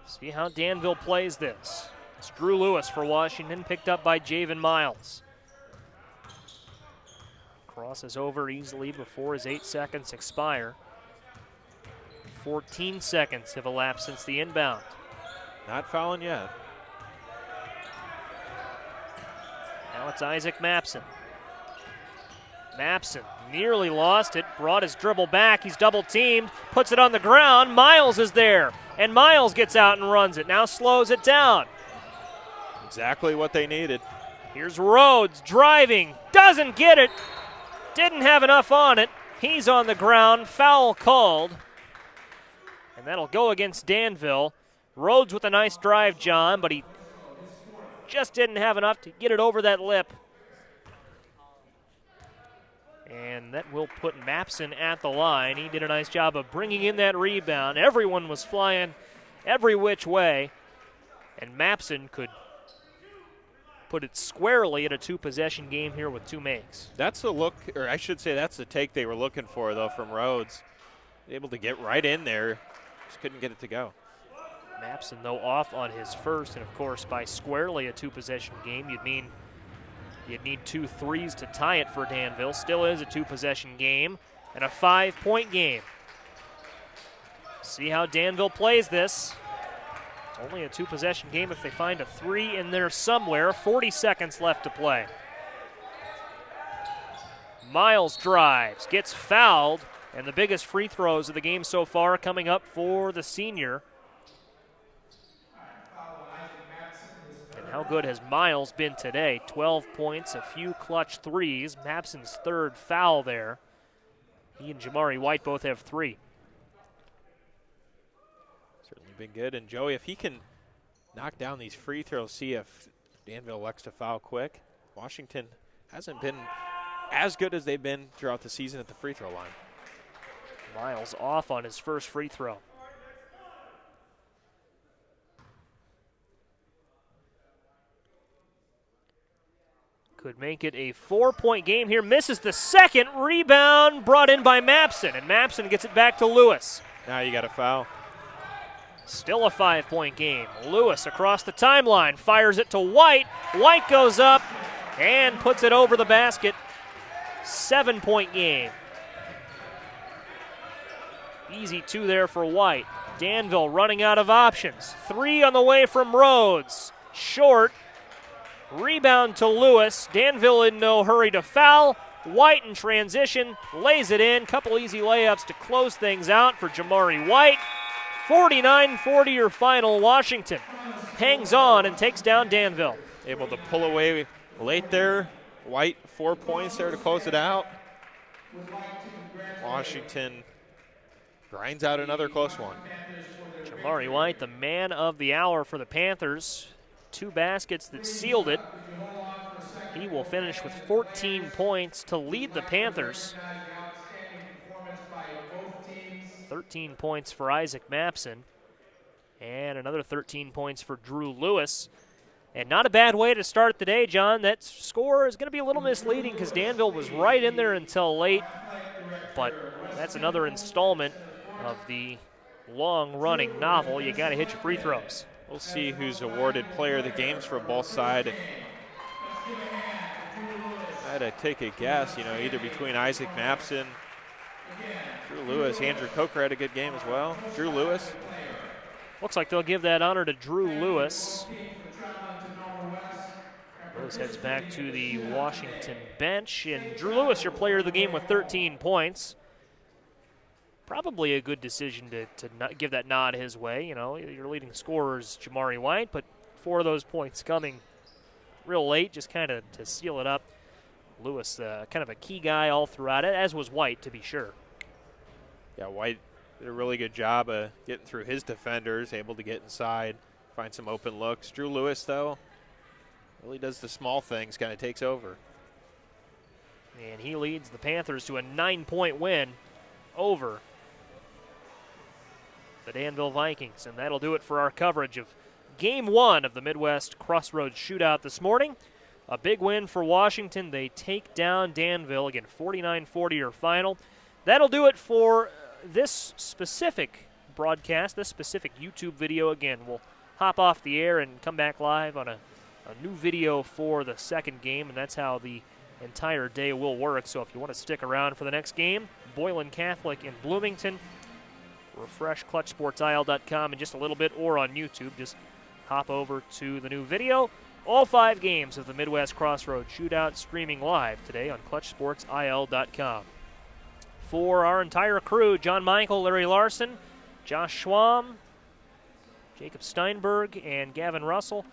See how Danville plays this. It's Drew Lewis for Washington, picked up by Javen Miles. Crosses over easily before his 8 seconds expire. 14 seconds have elapsed since the inbound. Not fouling yet. Now it's Isaac Mapson. Mapson nearly lost it, brought his dribble back. He's double teamed, puts it on the ground. Miles is there, and Miles gets out and runs it. Now slows it down. Exactly what they needed. Here's Rhodes driving, doesn't get it. Didn't have enough on it. He's on the ground, foul called. And that'll go against Danville. Rhodes with a nice drive, John, but he just didn't have enough to get it over that lip. And that will put Mapson at the line. He did a nice job of bringing in that rebound. Everyone was flying every which way. And Mapson could put it squarely at a 2-possession game here with 2 makes. That's the look, or I should say that's the take they were looking for, though, from Rhodes. Able to get right in there. Just couldn't get it to go. Mapson, though, off on his first. And, of course, by squarely a 2-possession game, you'd need 2 threes to tie it for Danville. Still is a 2-possession game and a 5-point game. See how Danville plays this. It's only a 2-possession game if they find a 3 in there somewhere. 40 seconds left to play. Miles drives, gets fouled, and the biggest free throws of the game so far coming up for the senior. How good has Miles been today? 12 points, a few clutch threes. Mapson's 3rd foul there. He and Jamari White both have 3. Certainly been good. And, Joey, if he can knock down these free throws, see if Danville elects to foul quick. Washington hasn't been as good as they've been throughout the season at the free throw line. Miles off on his first free throw. Could make it a 4-point game here. Misses the second. Rebound brought in by Mapson, and Mapson gets it back to Lewis. Now you got a foul. Still a 5-point game. Lewis across the timeline, fires it to White. White goes up and puts it over the basket. 7-point game. Easy 2 there for White. Danville running out of options. 3 on the way from Rhodes. Short. Rebound to Lewis. Danville in no hurry to foul. White in transition, lays it in. Couple easy layups to close things out for Jamari White. 49-40 your final. Washington hangs on and takes down Danville. Able to pull away late there. White 4 points there to close it out. Washington grinds out another close one. Jamari White, the man of the hour for the Panthers. 2 baskets that sealed it. He will finish with 14 points to lead the Panthers. 13 points for Isaac Mapson. And another 13 points for Drew Lewis. And not a bad way to start the day, John. That score is going to be a little misleading because Danville was right in there until late. But that's another installment of the long-running novel. You got to hit your free throws. We'll see who's awarded player of the games for both sides. I had to take a guess, either between Isaac Mapson, Drew Lewis. Andrew Coker had a good game as well. Drew Lewis. Looks like they'll give that honor to Drew Lewis. Lewis heads back to the Washington bench. And Drew Lewis, your player of the game with 13 points. Probably a good decision to not give that nod his way. Your leading scorer is Jamari White, but 4 of those points coming real late, just kind of to seal it up. Lewis, kind of a key guy all throughout it, as was White, to be sure. Yeah, White did a really good job of getting through his defenders, able to get inside, find some open looks. Drew Lewis, though, really does the small things, kind of takes over. And he leads the Panthers to a 9-point win over the Danville Vikings. And that'll do it for our coverage of Game 1 of the Midwest Crossroads Shootout this morning. A big win for Washington. They take down Danville. Again, 49-40 your final. That'll do it for this specific broadcast, this specific YouTube video. Again, we'll hop off the air and come back live on a new video for the second game, and that's how the entire day will work. So if you want to stick around for the next game, Boylan Catholic in Bloomington, refresh ClutchSportsIL.com in just a little bit, or on YouTube. Just hop over to the new video. All 5 games of the Midwest Crossroads Shootout streaming live today on ClutchSportsIL.com. For our entire crew, John Michael, Larry Larson, Josh Schwam, Jacob Steinberg, and Gavin Russell,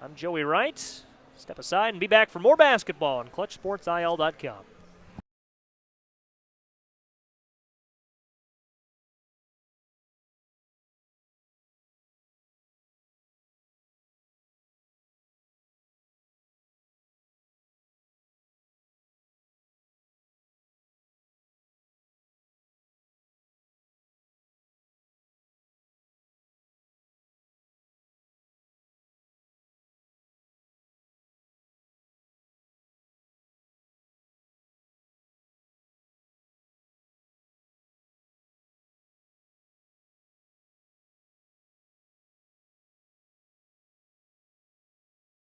I'm Joey Wright. Step aside and be back for more basketball on ClutchSportsIL.com.